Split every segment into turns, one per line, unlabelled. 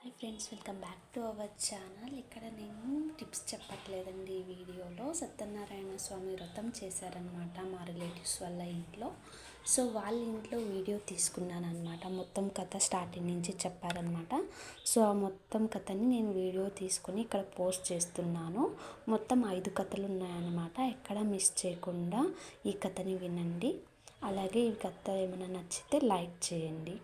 Hi friends, welcome back to our channel. ఇక్కడ నేను tips చెప్పట్లేదండి. ఈ వీడియోలో సత్యనారాయణ స్వామి వ్రతం చేశారనమాట మా రిలేటివ్స్ వాళ్ళ ఇంట్లో. సో వాళ్ళ ఇంట్లో వీడియో తీసుకున్నాను అనమాట. మొత్తం కథ స్టార్టింగ్ నుంచి చెప్పారనమాట. సో ఆ మొత్తం కథని నేను వీడియో తీసుకొని ఇక్కడ పోస్ట్ చేస్తున్నాను. మొత్తం 5 కథలు ఉన్నాయన్నమాట. ఎక్కడ మిస్ చేయకుండా ఈ కథని వినండి. అలాగే ఈ కథ ఏమైనా నచ్చితే లైక్ చేయండి.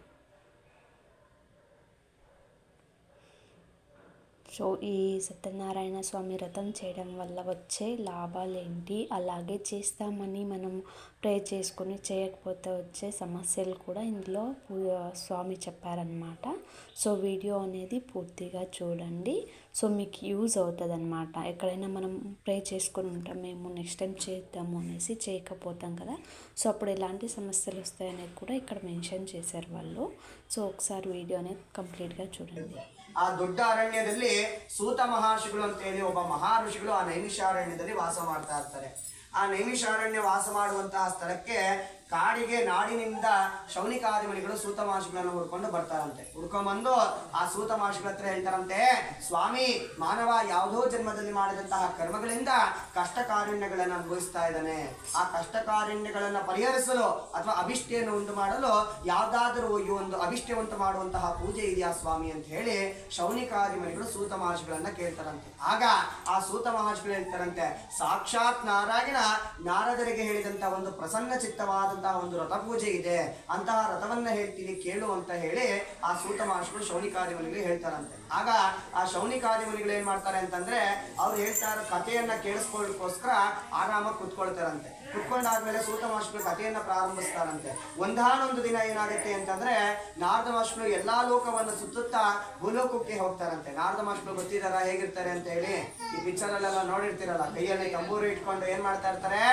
సో ఈ సత్యనారాయణ స్వామి వ్రతం చేయడం వల్ల వచ్చే లాభాలు ఏంటి, అలాగే చేస్తామని మనం ప్రే చేసుకుని చేయకపోతే వచ్చే సమస్యలు కూడా ఇందులో స్వామి చెప్పారనమాట. సో వీడియో అనేది పూర్తిగా చూడండి. సో మీకు యూజ్ అవుతుంది అనమాట. ఎక్కడైనా మనం ప్రే చేసుకొని ఉంటాం, మేము నెక్స్ట్ టైం చేద్దాము అనేసి చేయకపోతాం కదా. సో అప్పుడు ఎలాంటి సమస్యలు వస్తాయనేది కూడా ఇక్కడ మెన్షన్ చేశారు వాళ్ళు. సో ఒకసారి వీడియో అనేది కంప్లీట్గా చూడండి.
ಆ ದೊಡ್ಡ ಅರಣ್ಯದಲ್ಲಿ ಸೂತ ಮಹರ್ಷಿಗಳು ಅಂತ ಹೇಳಿ ಒಬ್ಬ ಮಹರ್ಷಿಗಳು ಆ ನೈಮಿಷಾರಣ್ಯದಲ್ಲಿ ವಾಸ ಮಾಡ್ತಾ ಇರ್ತಾರೆ. ಆ ನೈಮಿಷಾರಣ್ಯ ವಾಸ ಮಾಡುವಂತಹ ಸ್ಥಳಕ್ಕೆ ಕಾಡಿಗೆ ನಾಡಿನಿಂದ ಶೌನಿಕಾದಿಮಣಿಗಳು ಸೂತ ಮಹರ್ಷಿಗಳನ್ನು ಹುಡ್ಕೊಂಡು ಬರ್ತಾರಂತೆ. ಹುಡ್ಕೊಂಡ್ಬಂದು ಆ ಸೂತ ಮಹರ್ಷಿಗಳ ಹತ್ರ ಹೇಳ್ತಾರಂತೆ, ಸ್ವಾಮಿ, ಮಾನವ ಯಾವುದೋ ಜನ್ಮದಲ್ಲಿ ಮಾಡಿದಂತಹ ಕರ್ಮಗಳಿಂದ ಕಷ್ಟಕಾರುಣ್ಯಗಳನ್ನು ಅನುಭವಿಸ್ತಾ ಇದ್ದಾನೆ. ಆ ಕಷ್ಟಕಾರುಣ್ಯಗಳನ್ನು ಪರಿಹರಿಸಲು ಅಥವಾ ಅಭಿಷ್ಠೆಯನ್ನು ಉಂಟು ಮಾಡಲು ಯಾವ್ದಾದರೂ ಈ ಒಂದು ಅಭಿಷ್ಠೆ ಉಂಟು ಮಾಡುವಂತಹ ಪೂಜೆ ಇದೆಯಾ ಸ್ವಾಮಿ ಅಂತ ಹೇಳಿ ಶೌನಿಕಾದಿಮಣಿಗಳು ಸೂತ ಮಹರ್ಷಿಗಳನ್ನ ಕೇಳ್ತಾರಂತೆ. ಆಗ ಆ ಸೂತ ಮಹರ್ಷಿಗಳು ಹೇಳ್ತಾರಂತೆ, ಸಾಕ್ಷಾತ್ ನಾರದರಿಗೆ ಹೇಳಿದಂತಹ ಒಂದು ಪ್ರಸನ್ನ ಚಿತ್ತವಾದ ಒಂದು ರಥ ಪೂಜೆ ಇದೆ, ಅಂತಹ ರಥವನ್ನ ಹೇಳ್ತೀನಿ ಕೇಳು ಅಂತ ಹೇಳಿ ಆ ಸೂತ ಮಹರ್ಷಿಗಳು ಶೌನಿಕಾದಿಮನಿಗೆ ಹೇಳ್ತಾರಂತೆ. ಆಗ ಆ ಶೌನಿಕಾದಿಮನಿಗಳು ಏನ್ ಮಾಡ್ತಾರೆ ಅಂತಂದ್ರೆ, ಅವ್ರು ಹೇಳ್ತಾ ಇರೋ ಕಥೆಯನ್ನ ಕೇಳಿಸ್ಕೊಳ್ಳೋದಕ್ಕೋಸ್ಕರ ಆರಾಮಾಗಿ ಕುತ್ಕೊಳ್ತಾರಂತೆ. ಕುತ್ಕೊಂಡಾದ್ಮೇಲೆ ಸೂತ ಮಹರ್ಷಿಗಳು ಕಥೆಯನ್ನ ಪ್ರಾರಂಭಿಸ್ತಾರಂತೆ. ಒಂದಾನೊಂದು ದಿನ ಏನಾಗುತ್ತೆ ಅಂತಂದ್ರೆ, ನಾರದ ಮಹರ್ಷಿಗಳು ಎಲ್ಲಾ ಲೋಕವನ್ನು ಸುತ್ತುತ್ತಾ ಭೂಲೋಕಕ್ಕೆ ಹೋಗ್ತಾರಂತೆ. ನಾರದ ಮಹರ್ಷಿಗಳು ಗೊತ್ತಿದಾರ ಹೇಗಿರ್ತಾರೆ ಅಂತ ಹೇಳಿ? ಈ ಪಿಕ್ಚರ್ ಅಲ್ಲೆಲ್ಲ ನೋಡಿರ್ತೀರಲ್ಲ, ಕೈಯಲ್ಲಿ ತಂಬೂರು ಇಟ್ಕೊಂಡು ಏನ್ ಮಾಡ್ತಾ ಇರ್ತಾರೆ,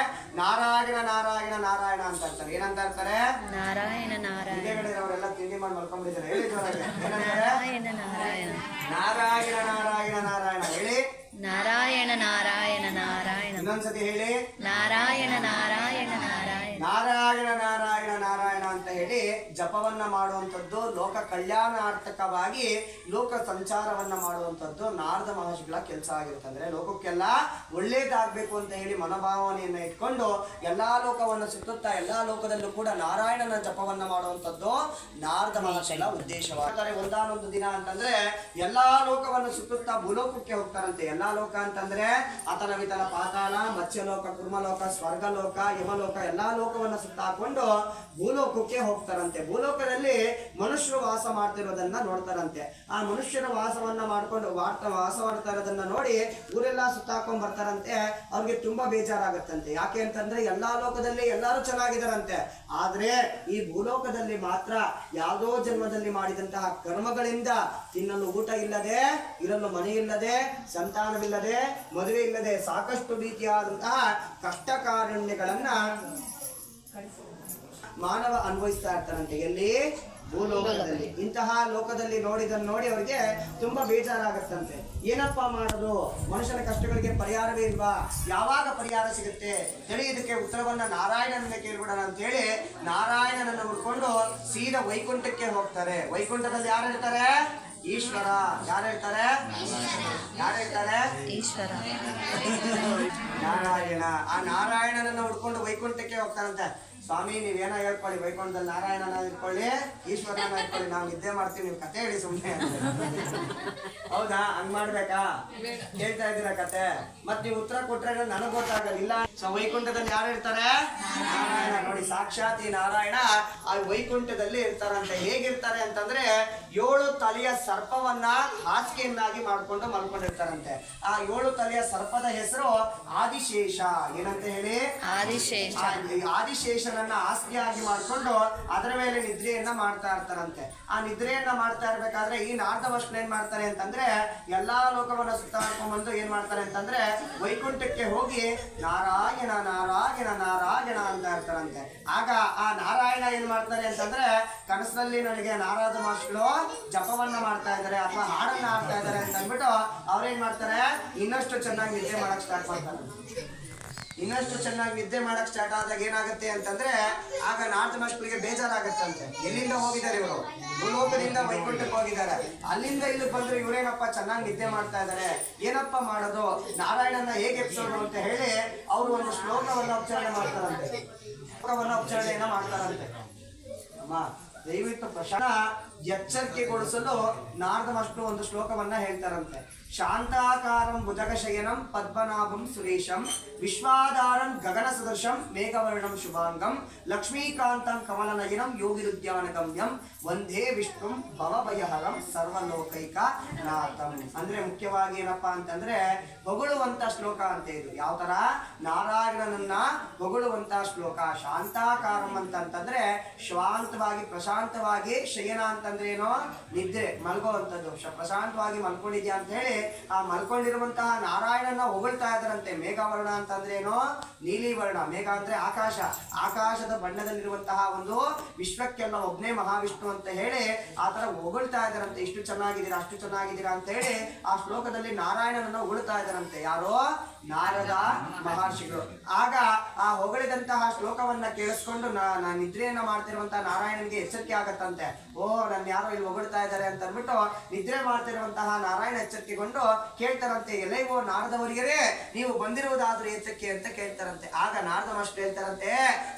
ನಾರಾಯಣ ನಾರಾಯಣ ನಾರಾಯಣ ಅಂತ ಇರ್ತಾರೆ. ಏನಂತ ಇರ್ತಾರೆ?
ನಾರಾಯಣ ನಾರಾಯಣ.
ಅವರೆಲ್ಲ ತಿಂಡಿ ಮಾಡಿ ಮಲ್ಕೊಂಡಿದ್ದಾರೆ. ಹೇಳಿ ಜೋರಾಗಿ,
ನಾರಾಯಣ ನಾರಾಯಣ
ನಾರಾಯಣ ನಾರಾಯಣ ನಾರಾಯಣ ಹೇಳಿ.
ನಾರಾಯಣ ನಾರಾಯಣ ನಾರಾಯಣ.
ಇನ್ನೊಂದ್ಸತಿ ಹೇಳಿ,
ನಾರಾಯಣ ನಾರಾಯಣ ನಾರಾಯಣ
ನಾರಾಯಣ ನಾರಾಯಣ ನಾರಾಯಣ ಅಂತ ಹೇಳಿ ಜಪವನ್ನ ಮಾಡುವಂಥದ್ದು, ಲೋಕ ಕಲ್ಯಾಣಾರ್ಥಕವಾಗಿ ಲೋಕ ಸಂಚಾರವನ್ನ ಮಾಡುವಂಥದ್ದು ನಾರದ ಮಹರ್ಷಿಗಳ ಕೆಲಸ ಆಗಿರುತ್ತೆ. ಅಂದ್ರೆ ಲೋಕಕ್ಕೆಲ್ಲ ಒಳ್ಳೇದಾಗ್ಬೇಕು ಅಂತ ಹೇಳಿ ಮನೋಭಾವನೆಯನ್ನ ಇಟ್ಕೊಂಡು ಎಲ್ಲಾ ಲೋಕವನ್ನು ಸುತ್ತುತ್ತಾ ಎಲ್ಲಾ ಲೋಕದಲ್ಲೂ ಕೂಡ ನಾರಾಯಣನ ಜಪವನ್ನ ಮಾಡುವಂಥದ್ದು ನಾರದ ಮಹರ್ಷಿಗಳ ಉದ್ದೇಶವಾದರೆ. ಒಂದಾನೊಂದು ದಿನ ಅಂತಂದ್ರೆ ಎಲ್ಲಾ ಲೋಕವನ್ನು ಸುತ್ತುತ್ತಾ ಭೂಲೋಕಕ್ಕೆ ಹೋಗ್ತಾರಂತೆ. ಎಲ್ಲಾ ಲೋಕ ಅಂತಂದ್ರೆ ಅತಲ ವಿತಲ ಪಾತಾಳ, ಮತ್ಸ್ಯಲೋಕ, ಕುರ್ಮಲೋಕ, ಸ್ವರ್ಗಲೋಕ, ಯಮಲೋಕ, ಎಲ್ಲಾ ಲೋಕವನ್ನ ಸುತ್ತಾಕೊಂಡು ಭೂಲೋಕಕ್ಕೆ ಹೋಗ್ತಾರಂತೆ. ಭೂಲೋಕದಲ್ಲಿ ಮನುಷ್ಯರು ವಾಸ ಮಾಡ್ತಿರೋದನ್ನ ನೋಡ್ತಾರಂತೆ. ಆ ಮನುಷ್ಯರ ವಾಸವನ್ನ ಮಾಡ್ಕೊಂಡು ವಾಸ ಮಾಡ್ತಾ ಇರೋದನ್ನ ನೋಡಿ ಊರೆಲ್ಲ ಸುತ್ತಾಕೊಂಡ್ ಬರ್ತಾರಂತೆ. ಅವ್ರಿಗೆ ತುಂಬಾ ಬೇಜಾರಾಗತ್ತಂತೆ. ಯಾಕೆ ಅಂತಂದ್ರೆ ಎಲ್ಲಾ ಲೋಕದಲ್ಲಿ ಎಲ್ಲಾರು ಚೆನ್ನಾಗಿದಾರಂತೆ, ಆದ್ರೆ ಈ ಭೂಲೋಕದಲ್ಲಿ ಮಾತ್ರ ಯಾವುದೋ ಜನ್ಮದಲ್ಲಿ ಮಾಡಿದಂತಹ ಕರ್ಮಗಳಿಂದ ತಿನ್ನಲು ಊಟ ಇಲ್ಲದೆ, ಇರಲು ಮನೆ ಇಲ್ಲದೆ, ಸಂತಾನವಿಲ್ಲದೆ, ಮದುವೆ ಇಲ್ಲದೆ ಸಾಕಷ್ಟು ರೀತಿಯಾದಂತಹ ಕಷ್ಟಕಾರುಣ್ಯಗಳನ್ನ ಮಾನವ ಅನುಭವಿಸ್ತಾ ಇರ್ತಾರಂತೆ. ಎಲ್ಲಿ? ಭೂಲೋಕದಲ್ಲಿ. ಇಂತಹ ಲೋಕದಲ್ಲಿ ನೋಡಿದನ್ನು ನೋಡಿ ಅವರಿಗೆ ತುಂಬಾ ಬೇಜಾರಾಗತ್ತಂತೆ. ಏನಪ್ಪಾ ಮಾಡೋದು? ಮನುಷ್ಯನ ಕಷ್ಟಗಳಿಗೆ ಪರಿಹಾರವೇ ಇಲ್ವಾ? ಯಾವಾಗ ಪರಿಹಾರ ಸಿಗುತ್ತೆ? ತಿಳಿಯೋದಕ್ಕೆ ಉತ್ತರವನ್ನ ನಾರಾಯಣನನ್ನ ಕೇಳ್ಬಿಡೋಣ ಅಂತ ಹೇಳಿ ನಾರಾಯಣನನ್ನ ಹುಡ್ಕೊಂಡು ಸೀದಾ ವೈಕುಂಠಕ್ಕೆ ಹೋಗ್ತಾರೆ. ವೈಕುಂಠದಲ್ಲಿ ಯಾರು ಹೇಳ್ತಾರೆ? ಈಶ್ವರ. ಯಾರು ಹೇಳ್ತಾರೆ? ಯಾರು ಹೇಳ್ತಾರೆ?
ಈಶ್ವರ.
ನಾರಾಯಣ. ಆ ನಾರಾಯಣನನ್ನ ಹುಡ್ಕೊಂಡು ವೈಕುಂಠಕ್ಕೆ ಹೋಗ್ತಾರಂತೆ. ಸ್ವಾಮಿ, ನೀವೇನೋ ಹೇಳ್ಕೊಳ್ಳಿ, ವೈಕುಂಠದಲ್ಲಿ ನಾರಾಯಣನ ಇಟ್ಕೊಳ್ಳಿ, ಈಶ್ವರನ ಇಟ್ಕೊಳ್ಳಿ, ನಾವು ನಿದ್ದೆ ಮಾಡ್ತೀವಿ, ನೀವು ಕತೆ ಹೇಳಿ ಸುಮ್ಮನೆ. ಹೌದಾ? ಹಂಗ್ ಮಾಡ್ಬೇಕಾ? ಹೇಳ್ತಾ ಇದ್ದೀರಾ ಕತೆ? ಮತ್ ನೀವು ಉತ್ತರ ಕೊಟ್ರೆ ನನಗ್ ಗೊತ್ತಾಗಲ್ಲ. ಇಲ್ಲ, ಸೊ ವೈಕುಂಠದಲ್ಲಿ ಯಾರು ಇರ್ತಾರೆ? ನಾರಾಯಣ. ನೋಡಿ, ಸಾಕ್ಷಾತ್ ಈ ನಾರಾಯಣ ಆ ವೈಕುಂಠದಲ್ಲಿ ಇರ್ತಾರಂತೆ. ಹೇಗಿರ್ತಾರೆ ಅಂತಂದ್ರೆ 7 ತಲೆಯ ಸರ್ಪವನ್ನ ಹಾಸಿಗೆಯನ್ನಾಗಿ ಮಾಡ್ಕೊಂಡು ಮಲ್ಕೊಂಡಿರ್ತಾರಂತೆ. ಆ 7 ತಲೆಯ ಸರ್ಪದ ಹೆಸರು ಆದಿಶೇಷ. ಏನಂತ ಹೇಳಿ? ಆದಿಶೇಷ. ಆದಿಶೇಷನನ್ನ ಹಾಸಿಗೆಯಾಗಿ ಮಾಡ್ಕೊಂಡು ಅದರ ಮೇಲೆ ನಿದ್ರೆಯನ್ನ ಮಾಡ್ತಾ ಇರ್ತಾರಂತೆ. ಆ ನಿದ್ರೆಯನ್ನ ಮಾಡ್ತಾ ಇರ್ಬೇಕಾದ್ರೆ ಈ ನಾರದ ಮಹರ್ಷಿಗಳು ಏನ್ ಮಾಡ್ತಾರೆ ಅಂತಂದ್ರೆ, ಎಲ್ಲಾ ಲೋಕವನ್ನ ಸುತ್ತಾಡ್ಕೊಂಡ್ ಬಂದು ಏನ್ ಮಾಡ್ತಾರೆ ಅಂತಂದ್ರೆ ವೈಕುಂಠಕ್ಕೆ ಹೋಗಿ ನಾರಾಯಣ ನಾರಾಯಣ ನಾರಾಯಣ ಅಂತ ಇರ್ತಾರಂತೆ. ಆಗ ಆ ನಾರಾಯಣ ಏನ್ ಮಾಡ್ತಾರೆ ಅಂತಂದ್ರೆ, ಕನಸಿನಲ್ಲಿ ನನಗೆ ನಾರದ ಮಹರ್ಷಿಗಳು ಜಪವನ್ನ ಮಾಡ್ತಾ ಇದ್ದಾರೆ ಅಥವಾ ಹಾಡನ್ನ ಆಡ್ತಾ ಇದ್ದಾರೆ ಅಂತ ಅಂದ್ಬಿಟ್ಟು ಅವ್ರೇನ್ ಮಾಡ್ತಾರೆ, ಇನ್ನಷ್ಟು ಚೆನ್ನಾಗಿ ನಿದ್ದೆ ಮಾಡಕ್ ಸ್ಟಾರ್ಟ್ ಮಾಡ್ತಾರೆ. ಇನ್ನಷ್ಟು ಚೆನ್ನಾಗಿ ನಿದ್ದೆ ಮಾಡಕ್ ಸ್ಟಾರ್ಟ್ ಆದಾಗ ಏನಾಗುತ್ತೆ ಅಂತಂದ್ರೆ ಆಗ ನಾರದ ಮಕ್ಕಳಿಗೆ ಬೇಜಾರಾಗತ್ತಂತೆ. ಎಲ್ಲಿಂದ ಹೋಗಿದ್ದಾರೆ ಇವರು? ಭೂಲೋಕದಿಂದ ವೈಕುಂಠಕ್ಕೆ ಹೋಗಿದ್ದಾರೆ. ಅಲ್ಲಿಂದ ಇಲ್ಲಿ ಬಂದ್ರು ಇವರೇನಪ್ಪ ಚೆನ್ನಾಗಿ ನಿದ್ದೆ ಮಾಡ್ತಾ ಇದ್ದಾರೆ, ಏನಪ್ಪ ಮಾಡೋದು, ನಾರಾಯಣನ ಹೇಗೆ ಎಪ್ಸೋದು ಅಂತ ಹೇಳಿ ಅವರು ಒಂದು ಶ್ಲೋಕವನ್ನ ಉಚ್ಚಾರಣೆ ಮಾಡ್ತಾರಂತೆ. ಉಚ್ಚಾರಣೆಯನ್ನ ಮಾಡ್ತಾರಂತೆ. ಅಮ್ಮ ದಯವಿಟ್ಟು ಪ್ರಶ್ನ ಎಚ್ಚರಿಕೆಗೊಳಿಸಲು ನಾರದ ಮಕ್ಕಳು ಒಂದು ಶ್ಲೋಕವನ್ನ ಹೇಳ್ತಾರಂತೆ. ಶಾಂತಾಕಾರಂ ಭುಜಗಶಯನಂ ಪದ್ಮನಾಭಂ ಸುರೇಶಂ ವಿಶ್ವಾಧಾರಂ ಗಗನ ಸದೃಶಂ ಮೇಘವರ್ಣಂ ಶುಭಾಂಗಂ ಲಕ್ಷ್ಮೀಕಾಂತಂ ಕಮಲನಯನಂ ಯೋಗಿರುದ್ಯಾನ ಗಮ್ಯಂ ವಂದೇ ವಿಷ್ಣುಂ ಭವಭಯಹರಂ ಸರ್ವಲೋಕೈಕ ನಾಥಂ. ಅಂದ್ರೆ ಮುಖ್ಯವಾಗಿ ಏನಪ್ಪಾ ಅಂತಂದ್ರೆ ಹೊಗಳುವಂತ ಶ್ಲೋಕ ಅಂತ ಇದು. ಯಾವ ತರ? ನಾರಾಯಣನನ್ನ ಹೊಗಳುವಂತ ಶ್ಲೋಕ. ಶಾಂತಾಕಾರಂ ಅಂತಂದ್ರೆ ಶಾಂತವಾಗಿ ಪ್ರಶಾಂತವಾಗಿ, ಶಯನ ಅಂತಂದ್ರೆ ಏನೋ ನಿದ್ರೆ ಮಲ್ಗೋವಂಥದ್ದು. ಪ್ರಶಾಂತವಾಗಿ ಮಲ್ಕೊಂಡಿದ್ಯಾ ಅಂತ ಹೇಳಿ ಆ ಮಲ್ಕೊಂಡಿರುವಂತಹ ನಾರಾಯಣನ ಹೊಗಳ್ತಾ ಇದ್ದಾರಂತೆ. ಮೇಘವರ್ಣ ಅಂತಂದ್ರೆ ಏನೋ ನೀಲಿ ವರ್ಣ. ಮೇಘ ಅಂದ್ರೆ ಆಕಾಶ, ಆಕಾಶದ ಬಣ್ಣದಲ್ಲಿರುವಂತಹ ಒಂದು ವಿಶ್ವಕ್ಕೆಲ್ಲ ಒಬ್ನೇ ಮಹಾವಿಷ್ಣು ಅಂತ ಹೇಳಿ ಆ ತರ ಹೊಗಳ್ತಾ ಇದ್ದಾರಂತೆ. ಇಷ್ಟು ಚೆನ್ನಾಗಿದ್ದೀರಾ, ಅಷ್ಟು ಚೆನ್ನಾಗಿದ್ದೀರಾ ಅಂತ ಹೇಳಿ ಆ ಶ್ಲೋಕದಲ್ಲಿ ನಾರಾಯಣನನ್ನ ಹೊಗಳ್ತಾ ಇದ್ದಾರಂತೆ. ಯಾರೋ? ನಾರದ ಮಹರ್ಷಿಗಳು. ಆಗ ಆ ಹೊಗಳಿದಂತಹ ಶ್ಲೋಕವನ್ನ ಕೇಳಿಸ್ಕೊಂಡು ನಿದ್ರೆಯನ್ನ ಮಾಡ್ತಿರುವಂತಹ ನಾರಾಯಣನಿಗೆ ಎಚ್ಚರಿಕೆ ಆಗತ್ತಂತೆ. ಓಹ್, ನನ್ನ ಯಾರೋ ಇಲ್ಲಿ ಹೊಗಳ್ತಾ ಇದ್ದಾರೆ ಅಂತ ಅಂದ್ಬಿಟ್ಟು ನಿದ್ರೆ ಮಾಡ್ತಿರುವಂತಹ ನಾರಾಯಣ ಎಚ್ಚರಿಕೆಗೊಂಡು ಕೇಳ್ತಾರಂತೆ, ಎಲ್ಲವೋ ನಾರದವರಿಗರೇ ನೀವು ಬಂದಿರುವುದಾದ್ರೂ ಏತಕ್ಕೆ ಅಂತ ಕೇಳ್ತಾರಂತೆ. ಆಗ ನಾರದ ಮಾಸ್ಟರ್ ಹೇಳ್ತಾರಂತೆ,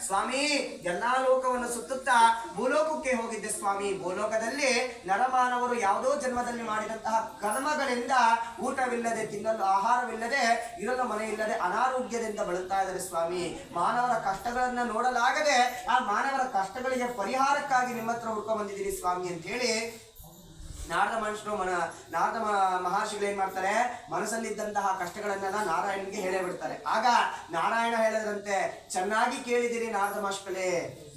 ಸ್ವಾಮಿ ಎಲ್ಲಾ ಲೋಕವನ್ನು ಸುತ್ತುತ್ತಾ ಭೂಲೋಕಕ್ಕೆ ಹೋಗಿದ್ದೆ ಸ್ವಾಮಿ. ಭೂಲೋಕದಲ್ಲಿ ನರಮಾನವರು ಯಾವುದೋ ಜನ್ಮದಲ್ಲಿ ಮಾಡಿದಂತಹ ಕರ್ಮಗಳಿಂದ ಊಟವಿಲ್ಲದೆ, ತಿನ್ನಲು ಆಹಾರವಿಲ್ಲದೆ, ಇರಲು ಮನೆ ಇಲ್ಲದೆ ಅನಾರೋಗ್ಯದಿಂದ ಬಳಲ್ತಾ ಇದ್ದಾರೆ ಸ್ವಾಮಿ. ಮಾನವರ ಕಷ್ಟಗಳನ್ನ ನೋಡಲಾಗದೆ ಆ ಮಾನವರ ಕಷ್ಟಗಳಿಗೆ ಪರಿಹಾರಕ್ಕಾಗಿ ನಿಮ್ಮ ಹತ್ರ ಹುಡ್ಕೊಂಡ್ ಬಂದಿದ್ದೀರಿ ಸ್ವಾಮಿ ಅಂತ ಹೇಳಿ ನಾರದ ಮಹರ್ಷಿಗಳು ಏನ್ ಮಾಡ್ತಾರೆ, ಮನಸ್ಸಲ್ಲಿದ್ದಂತಹ ಕಷ್ಟಗಳನ್ನೆಲ್ಲ ನಾರಾಯಣನಿಗೆ ಹೇಳೇ ಬಿಡ್ತಾರೆ. ಆಗ ನಾರಾಯಣ ಹೇಳಿದ್ರಂತೆ, ಚೆನ್ನಾಗಿ ಕೇಳಿದಿರಿ ನಾರದ ಮಹರ್ಷಿಗಳೇ,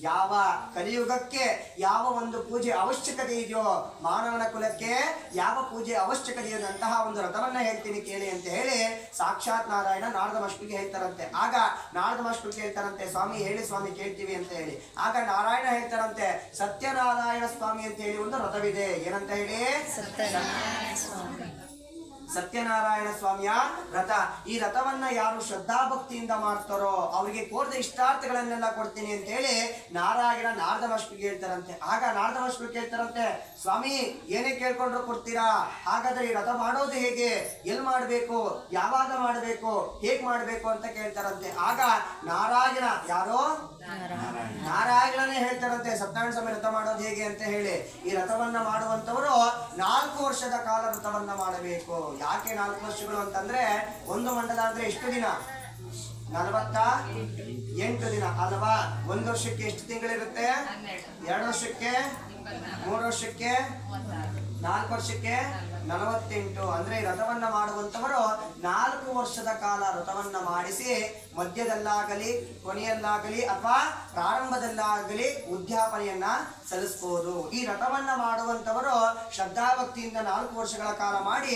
ಯಾವ ಕಲಿಯುಗಕ್ಕೆ ಯಾವ ಒಂದು ಪೂಜೆ ಅವಶ್ಯಕತೆ ಇದೆಯೋ, ಮಾನವನ ಕುಲಕ್ಕೆ ಯಾವ ಪೂಜೆ ಅವಶ್ಯಕತೆ ಇದೆಯಂತಹ ಒಂದು ರಥವನ್ನ ಹೇಳ್ತೀನಿ ಕೇಳಿ ಅಂತ ಹೇಳಿ ಸಾಕ್ಷಾತ್ ನಾರಾಯಣ ನಾರದ ಮಹರ್ಷಿಗಳಿಗೆ ಹೇಳ್ತಾರಂತೆ. ಆಗ ನಾರದ ಮಹರ್ಷಿಗಳು ಕೇಳ್ತಾರಂತೆ, ಸ್ವಾಮಿ ಹೇಳಿ ಸ್ವಾಮಿ ಕೇಳ್ತೀವಿ ಅಂತ ಹೇಳಿ. ಆಗ ನಾರಾಯಣ ಹೇಳ್ತಾರಂತೆ, ಸತ್ಯನಾರಾಯಣ ಸ್ವಾಮಿ ಅಂತ ಹೇಳಿ ಒಂದು ರಥವಿದೆ. ಏನಂತ ಹೇಳಿ? ಸತ್ಯನಾರಾಯಣ ಸ್ವಾಮಿಯ ರಥ. ಈ ರಥವನ್ನ ಯಾರು ಶ್ರದ್ಧಾಭಕ್ತಿಯಿಂದ ಮಾಡ್ತಾರೋ ಅವರಿಗೆ ಕೋರಿದ ಇಷ್ಟಾರ್ಥಗಳನ್ನೆಲ್ಲ ಕೊಡ್ತೀನಿ ಅಂತ ಹೇಳಿ ನಾರದ ಮಹರ್ಷಿಗೆ ಹೇಳ್ತಾರಂತೆ. ಆಗ ನಾರದ ಮಹರ್ಷಿಗಳು ಕೇಳ್ತಾರಂತೆ, ಸ್ವಾಮಿ ಏನೇ ಕೇಳ್ಕೊಂಡ್ರು ಕೊಡ್ತೀರಾ, ಹಾಗಾದ್ರೆ ಈ ರಥ ಮಾಡೋದು ಹೇಗೆ, ಎಲ್ಲಿ ಮಾಡ್ಬೇಕು, ಯಾವಾಗ ಮಾಡ್ಬೇಕು, ಹೇಗ್ ಮಾಡ್ಬೇಕು ಅಂತ ಕೇಳ್ತಾರಂತೆ. ಆಗ ನಾರಾಯಣ ಯಾರೋ ನಾರಾಯಣನೇ ಹೇಳ್ತಾರಂತೆ, ಸತ್ಯನಾರಾಯಣ ಸ್ವಾಮಿ ರಥ ಮಾಡೋದು ಹೇಗೆ ಅಂತ ಹೇಳಿ. ಈ ರಥವನ್ನ ಮಾಡುವಂತವರು 4 ವರ್ಷದ ಕಾಲ ರಥವನ್ನ ಮಾಡಬೇಕು. ಯಾಕೆ 4 ವರ್ಷಗಳು ಅಂತಂದ್ರೆ ಒಂದು ಮಂಡಲ ಅಂದ್ರೆ ಎಷ್ಟು ದಿನ? 48 ದಿನ ಅಲ್ವಾ? 1 ವರ್ಷಕ್ಕೆ ಎಷ್ಟು ತಿಂಗಳಿರುತ್ತೆ? 2 ವರ್ಷಕ್ಕೆ, 3 ವರ್ಷಕ್ಕೆ, 4 ವರ್ಷಕ್ಕೆ 48. ಅಂದ್ರೆ ಈ ರಥವನ್ನ ಮಾಡುವಂತವರು 4 ವರ್ಷದ ಕಾಲ ರಥವನ್ನ ಮಾಡಿಸಿ ಮಧ್ಯದಲ್ಲಾಗಲಿ ಕೊನೆಯಲ್ಲಾಗಲಿ ಅಥವಾ ಪ್ರಾರಂಭದಲ್ಲಾಗಲಿ ಉದ್ಯಾಪನೆಯನ್ನ ಸಲ್ಲಿಸಬಹುದು. ಈ ರಥವನ್ನ ಮಾಡುವಂತವರು ಶ್ರದ್ಧಾಭಕ್ತಿಯಿಂದ 4 ವರ್ಷಗಳ ಕಾಲ ಮಾಡಿ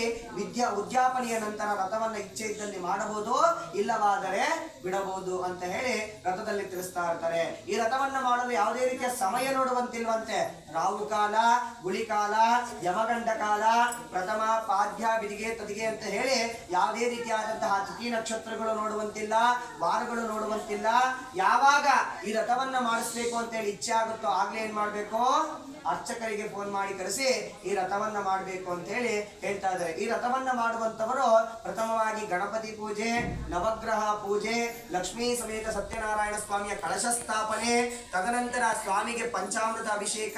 ಉದ್ಯಾಪನೆಯ ನಂತರ ರಥವನ್ನ ಇಚ್ಛೆ ಇದ್ದಲ್ಲಿ ಮಾಡಬಹುದು, ಇಲ್ಲವಾದರೆ ಬಿಡಬಹುದು ಅಂತ ಹೇಳಿ ರಥದಲ್ಲಿ ತಿಳಿಸ್ತಾ ಇರ್ತಾರೆ. ಈ ರಥವನ್ನ ಮಾಡಲು ಯಾವುದೇ ರೀತಿಯ ಸಮಯ ನೋಡುವಂತಿಲ್ವಂತೆ. ರಾಹುಕಾಲ, ಗುಳಿಕಾಲ, ಯಮಗಂಡ ಕಾಲ, ಪ್ರಥಮ, ಪಾದ್ಯ, ಬಿದಿಗೆ, ತದಿಗೆ ಅಂತ ಹೇಳಿ ಯಾವುದೇ ರೀತಿಯಾದಂತಹ ತಿಥಿ ನಕ್ಷತ್ರಗಳು ನೋಡುವಂತಿಲ್ಲ, ವಾರಗಳು ನೋಡುವಂತಿಲ್ಲ. ಯಾವಾಗ ಈ ರಥವನ್ನ ಮಾಡಿಸ್ಬೇಕು ಅಂತ ಹೇಳಿ ಇಚ್ಛೆ ಆಗುತ್ತೋ ಆಗ್ಲೇ ಏನ್ ಮಾಡ್ಬೇಕು? ಅರ್ಚಕರಿಗೆ ಫೋನ್ ಮಾಡಿ ಕರೆಸಿ ಈ ರಥವನ್ನ ಮಾಡಬೇಕು ಅಂತ ಹೇಳಿ ಹೇಳ್ತಾ ಇದ್ದಾರೆ. ಈ ರಥವನ್ನ ಮಾಡುವಂತವರು ಪ್ರಥಮವಾಗಿ ಗಣಪತಿ ಪೂಜೆ, ನವಗ್ರಹ ಪೂಜೆ, ಲಕ್ಷ್ಮೀ ಸಮೇತ ಸತ್ಯನಾರಾಯಣ ಸ್ವಾಮಿಯ ಕಳಶ ಸ್ಥಾಪನೆ, ತದನಂತರ ಸ್ವಾಮಿಗೆ ಪಂಚಾಮೃತ ಅಭಿಷೇಕ,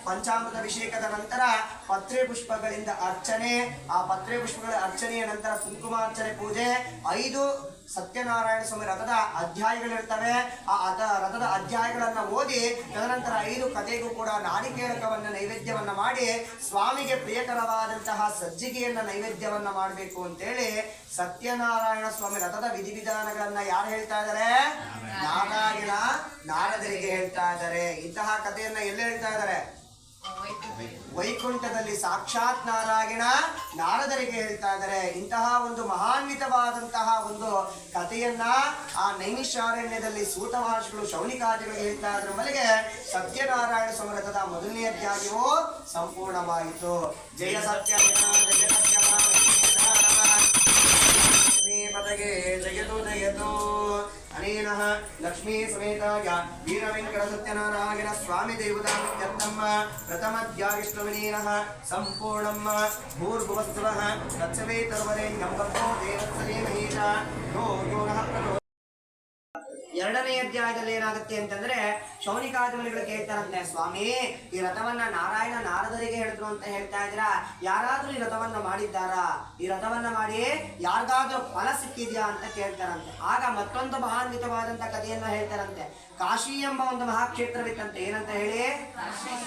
ಪಂಚಾಮೃತ ಅಭಿಷೇಕದ ನಂತರ ಪತ್ರೆ ಪುಷ್ಪಗಳಿಂದ ಅರ್ಚನೆ, ಆ ಪತ್ರೆ ಪುಷ್ಪಗಳ ಅರ್ಚನೆಯ ನಂತರ ಕುಂಕುಮಾರ್ಚನೆ ಪೂಜೆ, 5 ಸತ್ಯನಾರಾಯಣ ಸ್ವಾಮಿ ರಥದ ಅಧ್ಯಾಯಗಳಿರ್ತವೆ. ಆ ರಥದ ಅಧ್ಯಾಯಗಳನ್ನ ಓದಿ ತದನಂತರ 5 ಕಥೆಗೂ ಕೂಡ ನಾರಿಕೇಳಕವನ್ನ ನೈವೇದ್ಯವನ್ನ ಮಾಡಿ ಸ್ವಾಮಿಗೆ ಪ್ರಿಯಕರವಾದಂತಹ ಸಜ್ಜಿಗೆಯನ್ನ ನೈವೇದ್ಯವನ್ನ ಮಾಡಬೇಕು ಅಂತೇಳಿ ಸತ್ಯನಾರಾಯಣ ಸ್ವಾಮಿ ರಥದ ವಿಧಿವಿಧಾನಗಳನ್ನ ಯಾರು ಹೇಳ್ತಾ ಇದ್ದಾರೆ? ನಾರದರಿಗೆ ಹೇಳ್ತಾ ಇದ್ದಾರೆ. ಇಂತಹ ಕಥೆಯನ್ನ ಎಲ್ಲಿ ಹೇಳ್ತಾ ಇದ್ದಾರೆ? ವೈಕುಂಠದಲ್ಲಿ ಸಾಕ್ಷಾತ್ ನಾರಾಯಣ ನಾರದರಿಗೆ ಹೇಳ್ತಾ ಇದ್ದಾರೆ. ಇಂತಹ ಒಂದು ಮಹಾನ್ವಿತವಾದಂತಹ ಒಂದು ಕಥೆಯನ್ನ ಆ ನೈಮಿಷಾರಣ್ಯದಲ್ಲಿ ಸೂತ ಮಹರ್ಷಿಗಳು ಶೌನಿಕಾದಿಗಳಿಗೆ ಹೇಳ್ತಾ ಇದ್ರ ಮನೆಗೆ ಸತ್ಯನಾರಾಯಣ ಸ್ವಾಮಿ ರಥದ 1ನೇ ಅಧ್ಯಾಯವೂ ಸಂಪೂರ್ಣವಾಯಿತು. ಜಯ ಸತ್ಯ ಪದಗೆ ಜಯತು ಜಯತು ಅನೇನ ಲಕ್ಷ್ಮೀ ಸಮೇತಾಯ ವೀರವೆಂಕಟ ಸತ್ಯನಾರಾಯಣ ಸ್ವಾಮಿ ದೇವತಾತ್ಯರ್ಥಂ ಪ್ರಥಮಧ್ಯಾವಿಷ್ಣುವಿನೀನ ಸಂಪೂರ್ಣಂ ಭೂರ್ಭುವಸ್ಸುವಃ ತತ್ಸವೇತರ್ವರೆಣ್ಯಂ ಭರ್ಗೋ ದೇವಸ್ಸೇ ಮಹೇಶ ಯೋ ಯೋ ನಃ ಪ್ರಚೋದಯಾತ್. ಎರಡನೇ ಅಧ್ಯಾಯದಲ್ಲಿ ಏನಾಗುತ್ತೆ ಅಂತಂದ್ರೆ ಶೌನಿಕಾದಿಮುನಿಗಳು ಕೇಳ್ತಾರಂತೆ, ಸ್ವಾಮಿ ಈ ರಥವನ್ನ ನಾರಾಯಣ ನಾರದರಿಗೆ ಹೇಳಿದ್ರು ಅಂತ ಹೇಳ್ತಾ ಇದ್ದೀರಾ, ಯಾರಾದ್ರೂ ಈ ರಥವನ್ನ ಮಾಡಿದ್ದಾರಾ? ಈ ರಥವನ್ನ ಮಾಡಿ ಯಾರಿಗಾದ್ರೂ ಫಲ ಸಿಕ್ಕಿದ್ಯಾ ಅಂತ ಕೇಳ್ತಾರಂತೆ. ಆಗ ಮತ್ತೊಂದು ಮಹಾನ್ವಿತವಾದಂತ ಕಥೆಯನ್ನ ಹೇಳ್ತಾರಂತೆ. ಕಾಶಿ ಎಂಬ ಒಂದು ಮಹಾಕ್ಷೇತ್ರವಿತ್ತಂತೆ. ಏನಂತ ಹೇಳಿ?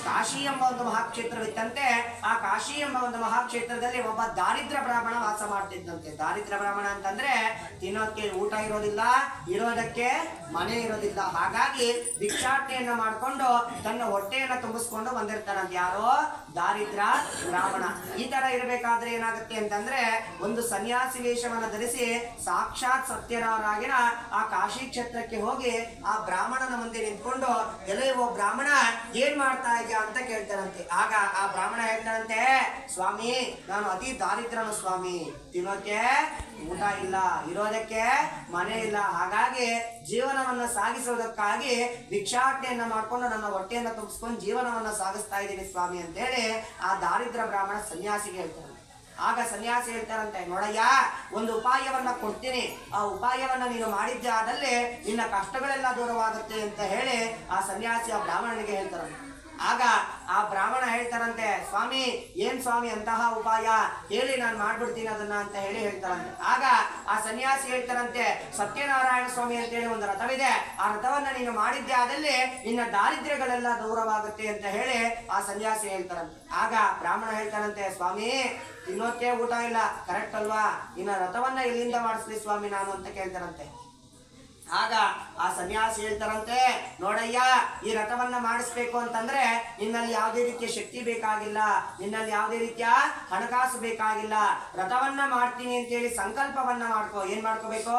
ಕಾಶಿ ಎಂಬ ಒಂದು ಮಹಾಕ್ಷೇತ್ರವಿತ್ತಂತೆ. ಆ ಕಾಶಿ ಎಂಬ ಒಂದು ಮಹಾಕ್ಷೇತ್ರದಲ್ಲಿ ಒಬ್ಬ ದಾರಿದ್ರ ಬ್ರಾಹ್ಮಣ ವಾಸ ಮಾಡ್ತಿದ್ದಂತೆ. ದಾರಿದ್ರ ಬ್ರಾಹ್ಮಣ ಅಂತಂದ್ರೆ ತಿನ್ನೋದಕ್ಕೆ ಊಟ ಇರೋದಿಲ್ಲ, ಇರೋದಕ್ಕೆ ಮನೆ ಇರೋದಿಲ್ಲ. ಹಾಗಾಗಿ ಭಿಕ್ಷಾಟನೆಯನ್ನ ಮಾಡ್ಕೊಂಡು ತನ್ನ ಹೊಟ್ಟೆಯನ್ನ ತುಂಬಿಸ್ಕೊಂಡು ಬಂದಿರ್ತಾನಂತ. ಯಾರೋ ದಾರಿದ್ರ ಬ್ರಾಹ್ಮಣ. ಈ ತರ ಇರಬೇಕಾದ್ರೆ ಏನಾಗುತ್ತೆ ಅಂತಂದ್ರೆ ಒಂದು ಸನ್ಯಾಸಿ ವೇಷವನ್ನ ಧರಿಸಿ ಸಾಕ್ಷಾತ್ ಸತ್ಯನಾರಾಯಣ ಆ ಕಾಶಿ ಕ್ಷೇತ್ರಕ್ಕೆ ಹೋಗಿ ಆ ಬ್ರಾಹ್ಮಣನ ಮುಂದೆ ನಿಂತ್ಕೊಂಡು, ಎಲ್ಲೋ ಬ್ರಾಹ್ಮಣ ಏನ್ ಮಾಡ್ತಾ ಇದೆಯಾ ಅಂತ ಕೇಳ್ತಾರಂತೆ. ಆಗ ಆ ಬ್ರಾಹ್ಮಣ ಹೇಳ್ತಾರಂತೆ, ಸ್ವಾಮಿ ನಾನು ಅತಿ ದಾರಿದ್ರನು ಸ್ವಾಮಿ, ತಿನ್ನೋಕೆ ಊಟ ಇಲ್ಲ, ಇರೋದಕ್ಕೆ ಮನೆ ಇಲ್ಲ. ಹಾಗಾಗಿ ಜೀವನವನ್ನ ಸಾಗಿಸೋದಕ್ಕಾಗಿ ಭಿಕ್ಷಾಟನೆಯನ್ನ ಮಾಡ್ಕೊಂಡು ನನ್ನ ಹೊಟ್ಟೆಯನ್ನ ತುಂಬಿಸ್ಕೊಂಡು ಜೀವನವನ್ನ ಸಾಗಿಸ್ತಾ ಇದ್ದೀನಿ ಸ್ವಾಮಿ ಅಂತ ಹೇಳಿ ಆ ದಾರಿದ್ರ ಬ್ರಾಹ್ಮಣ ಸನ್ಯಾಸಿಗೆ ಹೇಳ್ತಾನೆ. ಆಗ ಸನ್ಯಾಸಿ ಹೇಳ್ತಾರಂತೆ, ನೋಡಯ್ಯ ಒಂದು ಉಪಾಯವನ್ನ ಕೊಡ್ತೀನಿ, ಆ ಉಪಾಯವನ್ನ ನೀನು ಮಾಡಿದ್ದೆ ಆದಲ್ಲಿ ನಿನ್ನ ಕಷ್ಟಗಳೆಲ್ಲ ದೂರವಾಗುತ್ತೆ ಅಂತ ಹೇಳಿ ಆ ಸನ್ಯಾಸಿ ಆ ಬ್ರಾಹ್ಮಣನಿಗೆ ಹೇಳ್ತಾರಂತೆ. ಆಗ ಆ ಬ್ರಾಹ್ಮಣ ಹೇಳ್ತಾರಂತೆ, ಸ್ವಾಮಿ ಏನ್ ಸ್ವಾಮಿ ಅಂತಹ ಉಪಾಯ ಹೇಳಿ, ನಾನು ಮಾಡ್ಬಿಡ್ತೀನಿ ಅದನ್ನ ಅಂತ ಹೇಳಿ ಹೇಳ್ತಾರಂತೆ. ಆಗ ಆ ಸನ್ಯಾಸಿ ಹೇಳ್ತಾರಂತೆ, ಸತ್ಯನಾರಾಯಣ ಸ್ವಾಮಿ ಅಂತ ಹೇಳಿ ಒಂದು ರಥವಿದೆ, ಆ ರಥವನ್ನ ನೀನು ಮಾಡಿದ್ದೆ ಆದಲ್ಲಿ ನಿನ್ನ ದಾರಿದ್ರ್ಯಗಳೆಲ್ಲ ದೂರವಾಗುತ್ತೆ ಅಂತ ಹೇಳಿ ಆ ಸನ್ಯಾಸಿ ಹೇಳ್ತಾರಂತೆ. ಆಗ ಬ್ರಾಹ್ಮಣ ಹೇಳ್ತಾರಂತೆ, ಸ್ವಾಮಿ ತಿನ್ನೋಕೆ ಊಟ ಇಲ್ಲ, ಕರೆಕ್ಟ್ ಅಲ್ವಾ, ಇನ್ನ ರಥವನ್ನ ಎಲ್ಲಿಂದ ಮಾಡಿಸ್ಲಿ ಸ್ವಾಮಿ ನಾನು ಅಂತ ಕೇಳ್ತಾರಂತೆ. ಆಗ ಆ ಸನ್ಯಾಸಿ ಹೇಳ್ತಾರಂತೆ, ನೋಡಯ್ಯ ಈ ರಥವನ್ನ ಮಾಡಿಸ್ಬೇಕು ಅಂತಂದ್ರೆ ನಿನ್ನಲ್ಲಿ ಯಾವುದೇ ರೀತಿಯ ಶಕ್ತಿ ಬೇಕಾಗಿಲ್ಲ, ನಿನ್ನಲ್ಲಿ ಯಾವುದೇ ರೀತಿಯ ಹಣಕಾಸು ಬೇಕಾಗಿಲ್ಲ. ರಥವನ್ನ ಮಾಡ್ತೀನಿ ಅಂತೇಳಿ ಸಂಕಲ್ಪವನ್ನ ಮಾಡ್ಕೋ. ಏನ್ ಮಾಡ್ಕೋಬೇಕು?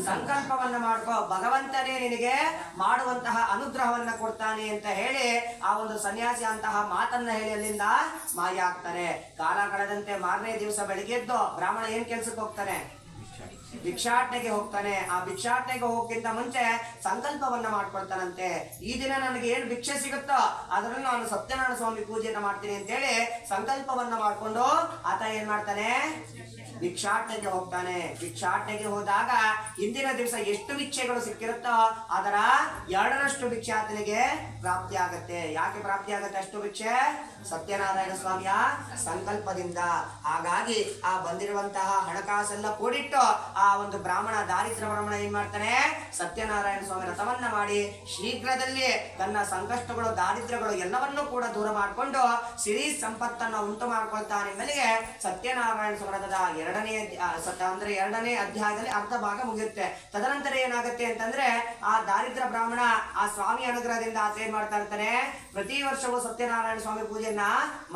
ಸಂಕಲ್ಪವನ್ನ ಮಾಡ್ಕೋ. ಭಗವಂತನೇ ನಿನಗೆ ಮಾಡುವಂತಹ ಅನುಗ್ರಹವನ್ನ ಕೊಡ್ತಾನೆ ಅಂತ ಹೇಳಿ ಆ ಒಂದು ಸನ್ಯಾಸಿ ಅಂತಹ ಮಾತನ್ನ ಹೇಳಿ ಅಲ್ಲಿಂದ ಮಾಯ ಆಗ್ತಾರೆ. ಕಾಲ ಕಳೆದಂತೆ ಮಾರನೇ ದಿವಸ ಬೆಳಿಗ್ಗೆ ಎದ್ದು ಬ್ರಾಹ್ಮಣ ಏನ್ ಕೆಲ್ಸಕ್ಕೆ ಹೋಗ್ತಾನೆ? ಭಿಕ್ಷಾಟನೆಗೆ ಹೋಗ್ತಾನೆ. ಆ ಭಿಕ್ಷಾಟನೆಗೆ ಹೋಗಕ್ಕಿಂತ ಮುಂಚೆ ಸಂಕಲ್ಪವನ್ನ ಮಾಡ್ಕೊಳ್ತಾನಂತೆ. ಈ ದಿನ ನನಗೆ ಏನ್ ಭಿಕ್ಷೆ ಸಿಗುತ್ತೋ ಅದರಲ್ಲಿ ನಾನು ಸತ್ಯನಾರಾಯಣ ಸ್ವಾಮಿ ಪೂಜೆಯನ್ನ ಮಾಡ್ತೀನಿ ಅಂತ ಹೇಳಿ ಸಂಕಲ್ಪವನ್ನ ಮಾಡ್ಕೊಂಡು ಆತ ಏನ್ ಮಾಡ್ತಾನೆ? ಭಿಕ್ಷಾಟನೆಗೆ ಹೋಗ್ತಾನೆ. ಭಿಕ್ಷಾಟನೆಗೆ ಹೋದಾಗ ಇಂದಿನ ದಿವಸ ಎಷ್ಟು ಭಿಕ್ಷೆಗಳು ಸಿಕ್ಕಿರುತ್ತೋ ಅದರ 2ರಷ್ಟು ಭಿಕ್ಷೆ ಆತನಿಗೆ ಪ್ರಾಪ್ತಿ ಆಗತ್ತೆ. ಯಾಕೆ ಪ್ರಾಪ್ತಿ ಆಗತ್ತೆ ಅಷ್ಟು ಭಿಕ್ಷೆ? ಸತ್ಯನಾರಾಯಣ ಸ್ವಾಮಿಯ ಸಂಕಲ್ಪದಿಂದ. ಹಾಗಾಗಿ ಆ ಬಂದಿರುವಂತಹ ಹಣಕಾಸೆಲ್ಲ ಕೂಡಿಟ್ಟು ಆ ಒಂದು ಬ್ರಾಹ್ಮಣ ದಾರಿದ್ರ ಬ್ರಾಹ್ಮಣ ಏನ್ ಮಾಡ್ತಾನೆ? ಸತ್ಯನಾರಾಯಣ ಸ್ವಾಮಿ ರಥವನ್ನ ಮಾಡಿ ಶೀಘ್ರದಲ್ಲಿ ತನ್ನ ಸಂಕಷ್ಟಗಳು ದಾರಿದ್ರ್ಯಗಳು ಎಲ್ಲವನ್ನೂ ಕೂಡ ದೂರ ಮಾಡಿಕೊಂಡು ಸಿರಿ ಸಂಪತ್ತನ್ನ ಉಂಟು ಮಾಡ್ಕೊಳ್ತಾನೆ. ಮೇಲೆಗೆ ಸತ್ಯನಾರಾಯಣ ಸ್ವಾಮಿ ಎರಡನೇ ಅಧ್ಯಾಯದಲ್ಲಿ ಅರ್ಧ ಭಾಗ ಮುಗಿಯುತ್ತೆ. ತದನಂತರ ಏನಾಗುತ್ತೆ ಅಂತಂದ್ರೆ ಆ ದಾರಿದ್ರ ಬ್ರಾಹ್ಮಣ ಆ ಸ್ವಾಮಿ ಅನುಗ್ರಹದಿಂದ ಆತ ಏನ್ ಮಾಡ್ತಾ ಇರ್ತಾನೆ? ಪ್ರತಿ ವರ್ಷವೂ ಸತ್ಯನಾರಾಯಣ ಸ್ವಾಮಿ ಪೂಜೆಯನ್ನ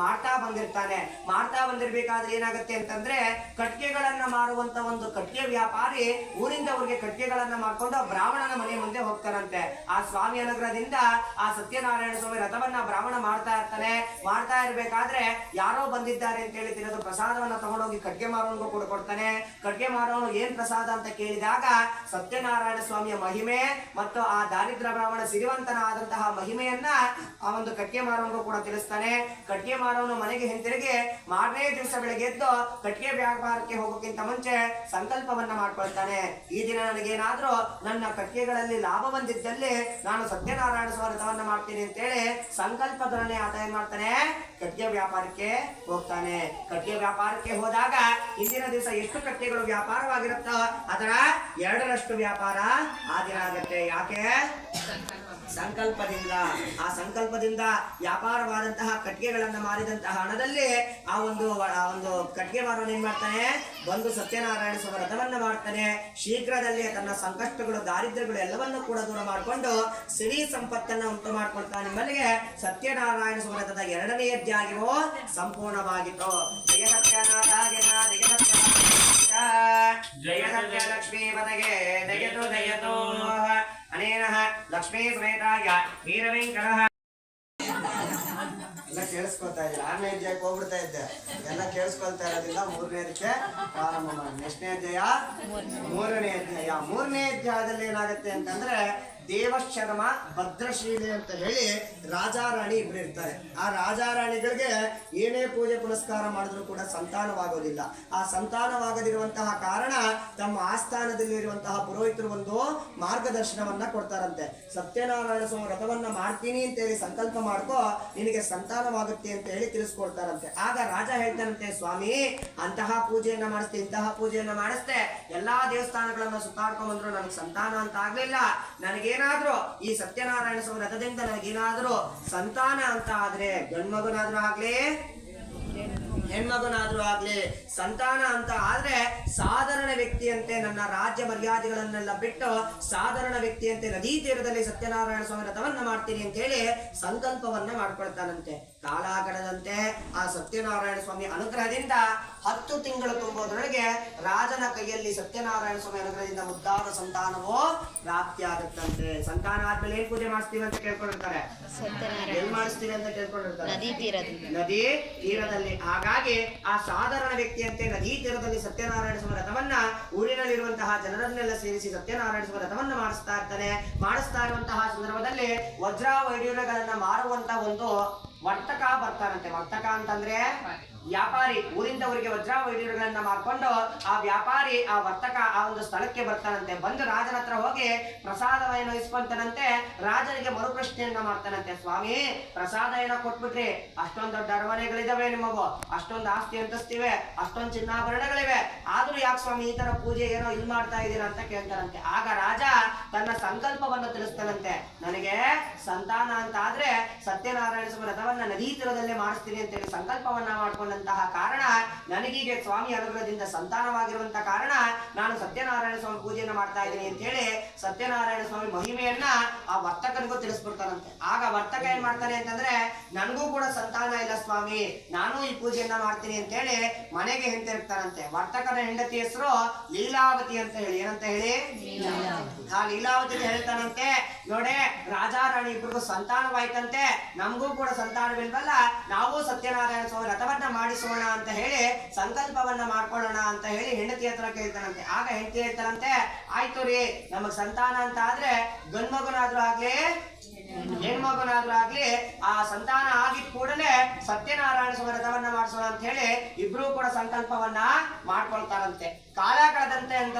ಮಾಡ್ತಾ ಬಂದಿರ್ತಾನೆ. ಮಾಡ್ತಾ ಬಂದಿರ್ಬೇಕಾದ್ರೆ ಏನಾಗುತ್ತೆ ಅಂತಂದ್ರೆ ಕಟ್ಟಿಗೆಗಳನ್ನ ಮಾರುವಂತ ಒಂದು ಕಟ್ಟಿಗೆ ವ್ಯಾಪಾರಿ ಊರಿಂದ ಊರಿಗೆ ಕಟ್ಟಿಗೆಗಳನ್ನ ಮಾಡ್ಕೊಂಡು ಬ್ರಾಹ್ಮಣನ ಮನೆ ಮುಂದೆ ಹೋಗ್ತಾರಂತೆ. ಆ ಸ್ವಾಮಿ ಅನುಗ್ರಹದಿಂದ ಆ ಸತ್ಯನಾರಾಯಣ ಸ್ವಾಮಿ ರಥವನ್ನ ಬ್ರಾಹ್ಮಣ ಮಾಡ್ತಾ ಇರ್ತಾನೆ. ಮಾಡ್ತಾ ಇರ್ಬೇಕಾದ್ರೆ ಯಾರೋ ಬಂದಿದ್ದಾರೆ ಅಂತ ಹೇಳಿ ತಿನ್ನೋದು ಪ್ರಸಾದವನ್ನ ತಗೊಂಡೋಗಿ ಕಟ್ಟಿಗೆ ಮಾರೋನ್ಗೂ ಕೂಡ ಕೊಡ್ತಾನೆ. ಕಟ್ಟಿಗೆ ಮಾರೋನು ಏನ್ ಪ್ರಸಾದ ಅಂತ ಕೇಳಿದಾಗ ಸತ್ಯನಾರಾಯಣ ಸ್ವಾಮಿಯ ಮಹಿಮೆ ಮತ್ತು ಆ ದಾರಿದ್ರ ಬ್ರಾಹ್ಮಣ ಸಿರಿವಂತನಾದಂತಹ ಮಹಿಮೆಯನ್ನ ಆ ಒಂದು ಕಟ್ಟಿಗೆ ಮಾರೋನ್ಗೂ ಕೂಡ ತಿಳಿಸ್ತಾನೆ. ಕಟ್ಟಿಗೆ ಮಾರೋನು ಮನೆಗೆ ಹಿಂತಿರುಗಿ ಮಾರನೇ ದಿವಸ ಬೆಳಗ್ಗೆ ಎದ್ದು ಕಟ್ಟಿಗೆ ವ್ಯಾಪಾರಕ್ಕೆ ಹೋಗೋಕ್ಕಿಂತ ಮುಂಚೆ ಸಂಕಲ್ಪವನ್ನ ಮಾಡ್ಕೊಳ್ತಾನೆ. ಈ ದಿನ ನನಗೇನಾದ್ರೂ ನನ್ನ ಕಟ್ಟಿಗೆಗಳಲ್ಲಿ ಲಾಭ ಬಂದಿದ್ದಲ್ಲಿ ನಾನು ಸತ್ಯನಾರಾಯಣ ಸ್ವಾಮಿ ವ್ರತವನ್ನ ಮಾಡ್ತೀನಿ ಅಂತೇಳಿ ಸಂಕಲ್ಪದೊಡನೆ ಆತ ಏನ್ ಮಾಡ್ತಾನೆ? ಕಟ್ಟಿಗೆ ವ್ಯಾಪಾರಕ್ಕೆ ಹೋಗ್ತಾನೆ. ಕಟ್ಟಿಗೆ ವ್ಯಾಪಾರಕ್ಕೆ ಹೋದಾಗ ಇಂದಿನ ದಿವಸ ಎಷ್ಟು ಕಟ್ಟಿಗೆಗಳು ವ್ಯಾಪಾರವಾಗಿರುತ್ತೋ ಅದರ 2ರಷ್ಟು ವ್ಯಾಪಾರ ಆ ದಿನ ಆಗುತ್ತೆ. ಯಾಕೆ? ಸಂಕಲ್ಪದಿಂದ. ಆ ಸಂಕಲ್ಪದಿಂದ ವ್ಯಾಪಾರವಾದಂತಹ ಕಟ್ಟಿಗೆಗಳನ್ನ ಮಾರಿದಂತಹ ಹಣದಲ್ಲಿ ಆ ಒಂದು ಕಟ್ಟಿಗೆ ಮಾರೋನು ಏನ್ ಮಾಡ್ತಾನೆ? ಬಂದು ಸತ್ಯನಾರಾಯಣ ಸ್ವಾಮಿ ವ್ರತವನ್ನ ಮಾಡ್ತಾನೆ. ಶೀಘ್ರದಲ್ಲೇ ತನ್ನ ಸಂಕಷ್ಟಗಳು ದಾರಿದ್ರ್ಯಗಳು ಎಲ್ಲವನ್ನೂ ಕೂಡ ದೂರ ಮಾಡಿಕೊಂಡು ಸಿರಿ ಸಂಪತ್ತನ್ನ ಉಂಟು ಮಾಡ್ಕೊಳ್ತಾನೆ. ನಿಮ್ಮಲ್ಲಿಗೆ ಸತ್ಯನಾರಾಯಣ ಸ್ವಾಮಿ ವ್ರತದ 2ನೇ ಅಧ್ಯಾಯವೂ ಸಂಪೂರ್ಣವಾಗಿತ್ತು. ಜಯ ಸತ್ಯನಾರಾಯಣ ಜಯ ಸತ್ಯ ಜಯ ಸತ್ಯ ಲಕ್ಷ್ಮೀ ಪದಗೆ ದಯತು ದಯತು ಅನೇನ ಲಕ್ಷ್ಮೀ ಸಮೇತಾಯ ವೀರವೆಂಕಟಃ ಎಲ್ಲ ಕೇಳಿಸ್ಕೊತಾ ಇದ್ದೀರಾ. 6ನೇ ಅಧ್ಯಾಯಕ್ಕೆ ಹೋಗ್ಬಿಡ್ತಾ ಇದ್ದೆ, ಎಲ್ಲ ಕೇಳಿಸ್ಕೊಳ್ತಾ ಇರೋದ್ರಿಂದ 3ನೇ ಅಧ್ಯಾಯ ಪ್ರಾರಂಭ ಮಾಡಿ. ಎಷ್ಟನೇ ಅಧ್ಯಾಯ? 3ನೇ ಅಧ್ಯಾಯ. 3ನೇ ಅಧ್ಯಾಯದಲ್ಲಿ ಏನಾಗುತ್ತೆ ಅಂತಂದ್ರೆ ದೇವಶರ್ಮ ಭದ್ರಶೀಲಿ ಅಂತ ಹೇಳಿ ರಾಜಾರಾಣಿ ಇಬ್ರು ಇರ್ತಾರೆ. ಆ ರಾಜಾರಾಣಿಗಳಿಗೆ ಏನೇ ಪೂಜೆ ಪುನಸ್ಕಾರ ಮಾಡಿದ್ರು ಕೂಡ ಸಂತಾನವಾಗೋದಿಲ್ಲ. ಆ ಸಂತಾನವಾಗದಿರುವಂತಹ ಕಾರಣ ತಮ್ಮ ಆಸ್ಥಾನದಲ್ಲಿರುವಂತಹ ಪುರೋಹಿತರು ಒಂದು ಮಾರ್ಗದರ್ಶನವನ್ನ ಕೊಡ್ತಾರಂತೆ. ಸತ್ಯನಾರಾಯಣ ಸ್ವಾಮಿ ವ್ರತವನ್ನ ಮಾಡ್ತೀನಿ ಅಂತ ಹೇಳಿ ಸಂಕಲ್ಪ ಮಾಡ್ಕೋ, ನಿನಗೆ ಸಂತಾನವಾಗುತ್ತೆ ಅಂತ ಹೇಳಿ ತಿಳಿಸ್ಕೊಡ್ತಾರಂತೆ. ಆಗ ರಾಜ ಹೇಳ್ತಾನಂತೆ, ಸ್ವಾಮಿ ಅಂತಹ ಪೂಜೆಯನ್ನ ಮಾಡಿಸ್ತೆ, ಇಂತಹ ಪೂಜೆಯನ್ನ ಮಾಡಿಸ್ತೆ, ಎಲ್ಲಾ ದೇವಸ್ಥಾನಗಳನ್ನ ಸುತ್ತಾಡ್ಕೊಂಡ್ ಬಂದ್ರು ನನಗೆ ಸಂತಾನ ಅಂತ ಆಗ್ಲಿಲ್ಲ. ನನಗೇನಾದ್ರೂ ಈ ಸತ್ಯನಾರಾಯಣ ಸ್ವಾಮಿ ವ್ರತದಿಂದ ನನಗೇನಾದ್ರೂ ಸಂತಾನ ಅಂತ ಆದ್ರೆ, ಗಂಡ್ಮಗುನಾದ್ರೂ ಆಗ್ಲಿ ಹೆಣ್ಮಗುನಾದ್ರೂ ಆಗ್ಲಿ, ಸಂತಾನ ಅಂತ ಆದ್ರೆ ಸಾಧಾರಣ ವ್ಯಕ್ತಿಯಂತೆ ನನ್ನ ರಾಜ್ಯ ಮರ್ಯಾದೆಗಳನ್ನೆಲ್ಲ ಬಿಟ್ಟು ಸಾಧಾರಣ ವ್ಯಕ್ತಿಯಂತೆ ನದಿ ತೀರದಲ್ಲಿ ಸತ್ಯನಾರಾಯಣ ಸ್ವಾಮಿ ವ್ರತವನ್ನ ಮಾಡ್ತೀನಿ ಅಂತ ಹೇಳಿ ಸಂಕಲ್ಪವನ್ನ ಮಾಡ್ಕೊಳ್ತಾನಂತೆ. ಕಾಲ ಕಳೆದಂತೆ ಆ ಸತ್ಯನಾರಾಯಣ ಸ್ವಾಮಿ ಅನುಗ್ರಹದಿಂದ 10 ತಿಂಗಳು ತುಂಬೋದ್ರೊಳಗೆ ರಾಜನ ಕೈಯಲ್ಲಿ ಸತ್ಯನಾರಾಯಣ ಸ್ವಾಮಿ ಅನುಗ್ರಹದಿಂದ ಮುದ್ದಾದ ಸಂತಾನವೋ ಪ್ರಾಪ್ತಿ ಆಗುತ್ತಂತೆ. ಸಂತಾನ ಆದ್ಮೇಲೆ ಏನ್ ಪೂಜೆ ಮಾಡಿಸ್ತೀವಿ ಅಂತ ಕೇಳ್ಕೊಂಡಿರ್ತಾರೆ, ಎಲ್ಲಿ ಮಾಡಿಸ್ತೀವಿ ಅಂತ ಕೇಳ್ಕೊಂಡಿರ್ತಾರೆ, ನದಿ ತೀರದಲ್ಲಿ. ಹಾಗಾಗಿ ಆ ಸಾಧಾರಣ ವ್ಯಕ್ತಿಯಂತೆ ನದಿ ತೀರದಲ್ಲಿ ಸತ್ಯನಾರಾಯಣ ಸ್ವಾಮಿ ವ್ರತವನ್ನ ಊರಿನಲ್ಲಿರುವಂತಹ ಜನರನ್ನೆಲ್ಲ ಸೇರಿಸಿ ಸತ್ಯನಾರಾಯಣ ಸ್ವಾಮಿ ವ್ರತವನ್ನ ಮಾಡಿಸ್ತಾ ಇರ್ತಾನೆ. ಮಾಡಿಸ್ತಾ ಇರುವಂತಹ ಸಂದರ್ಭದಲ್ಲಿ ವಜ್ರ ವೈಡೂರ್ಯಗಳನ್ನ ಮಾರುವಂತಹ ಒಂದು ವರ್ತಕ ಬರ್ತಾರಂತೆ. ವರ್ತಕ ಅಂತಂದ್ರೆ ವ್ಯಾಪಾರಿ. ಊರಿಂದ ಊರಿಗೆ ವಜ್ರ ವೈಡೂರ್ಯಗಳನ್ನ ಮಾರ್ಕೊಂಡು ಆ ವ್ಯಾಪಾರಿ, ಆ ವರ್ತಕ ಆ ಒಂದು ಸ್ಥಳಕ್ಕೆ ಬರ್ತಾನಂತೆ. ಬಂದು ರಾಜನ ಹತ್ರ ಹೋಗಿ ಪ್ರಸಾದವನ್ನು ಇಸ್ಕೊಂತಾನಂತೆ. ರಾಜನಿಗೆ ಮರುಪ್ರಶ್ನೆಯನ್ನ ಮಾಡ್ತಾನಂತೆ, ಸ್ವಾಮಿ ಪ್ರಸಾದ ಏನೋ ಕೊಟ್ಬಿಟ್ರಿ, ಅಷ್ಟೊಂದು ದೊಡ್ಡ ಅರಮನೆಗಳಿದಾವೆ ನಿಮಗೂ, ಅಷ್ಟೊಂದು ಆಸ್ತಿ ಅಂತಸ್ತಿವೆ, ಅಷ್ಟೊಂದು ಚಿನ್ನಾಭರಣಗಳಿವೆ, ಆದ್ರೂ ಯಾಕೆ ಸ್ವಾಮಿ ಈ ತರ ಪೂಜೆ ಏನೋ ಇಲ್ಲಿ ಮಾಡ್ತಾ ಇದ್ದೀರಾ ಅಂತ ಕೇಳ್ತಾನಂತೆ. ಆಗ ರಾಜ ತನ್ನ ಸಂಕಲ್ಪವನ್ನು ತಿಳಿಸ್ತಾನಂತೆ, ನನಗೆ ಸಂತಾನ ಅಂತ ಆದ್ರೆ ಸತ್ಯನಾರಾಯಣ ಸ್ವಾಮಿ ವ್ರತವನ್ನ ನದಿ ತೀರದಲ್ಲೇ ಮಾಡಿಸ್ತೀನಿ ಅಂತ ಹೇಳಿ ಸಂಕಲ್ಪವನ್ನ ಮಾಡ್ಕೊಂಡ ಕಾರಣ ನನಗೀಗೆ ಸ್ವಾಮಿ ಅನುಗ್ರಹದಿಂದ ಸಂತಾನವಾಗಿರುವಂತಹ ಕಾರಣ ನಾನು ಸತ್ಯನಾರಾಯಣ ಸ್ವಾಮಿ ಪೂಜೆಯನ್ನು ಮಾಡ್ತಾ ಇದ್ದೀನಿ ಅಂತ ಹೇಳಿ ಸತ್ಯನಾರಾಯಣ ಸ್ವಾಮಿ ಮಹಿಮೆಯನ್ನ ಆ ವರ್ತಕನಿಗೂ ತಿಳಿಸ್ಬಿಡ್ತಾನಂತೆ. ಆಗ ವರ್ತಕ ಏನ್ ಮಾಡ್ತಾನೆ ಅಂತಂದ್ರೆ, ನನಗೂ ಕೂಡ ಸಂತಾನ ಇಲ್ಲ ಸ್ವಾಮಿ, ನಾನು ಈ ಪೂಜೆಯನ್ನ ಮಾಡ್ತೀನಿ ಅಂತ ಹೇಳಿ ಮನೆಗೆ ಹಿಂತಿರುಗ್ತಾನಂತೆ. ವರ್ತಕನ ಹೆಂಡತಿ ಹೆಸರು ಲೀಲಾವತಿ ಅಂತ ಹೇಳಿ. ಏನಂತ ಹೇಳಿ? ಆ ಲೀಲಾವತಿಗೆ ಹೇಳ್ತಾನಂತೆ, ನೋಡೆ ರಾಜಾರಾಣಿ ಇಬ್ರಿಗೂ ಸಂತಾನವಾಯ್ತಂತೆ, ನಮಗೂ ಕೂಡ ಸಂತಾನವಿಲ್ವಲ್ಲ, ನಾವು ಸತ್ಯನಾರಾಯಣ ಸ್ವಾಮಿ ವ್ರತವನ್ನ ಮಾಡಿಸೋಣ ಅಂತ ಹೇಳಿ ಸಂಕಲ್ಪವನ್ನ ಮಾಡ್ಕೊಳ್ಳೋಣ ಅಂತ ಹೇಳಿ ಹೆಂಡತಿ ಹತ್ರ ಕೇಳ್ತಾನಂತೆ. ಆಗ ಹೆಂಡತಿ ಹೇಳ್ತಾನಂತೆ, ಆಯ್ತು ರೀ, ನಮಗ್ ಸಂತಾನ ಅಂತ ಆದ್ರೆ ಗಂಡ್ಮಗುನಾದ್ರೂ ಆಗ್ಲಿ ಹೆಣ್ಮಗುನಾದ್ರೂ ಆಗ್ಲಿ, ಆ ಸಂತಾನ ಆಗಿದ ಕೂಡಲೇ ಸತ್ಯನಾರಾಯಣ ಸ್ವಾಮಿ ವ್ರತವನ್ನ ಮಾಡಿಸೋಣ ಅಂತ ಹೇಳಿ ಇಬ್ರು ಕೂಡ ಸಂಕಲ್ಪವನ್ನ ಮಾಡ್ಕೊಳ್ತಾರಂತೆ. ಕಾಲ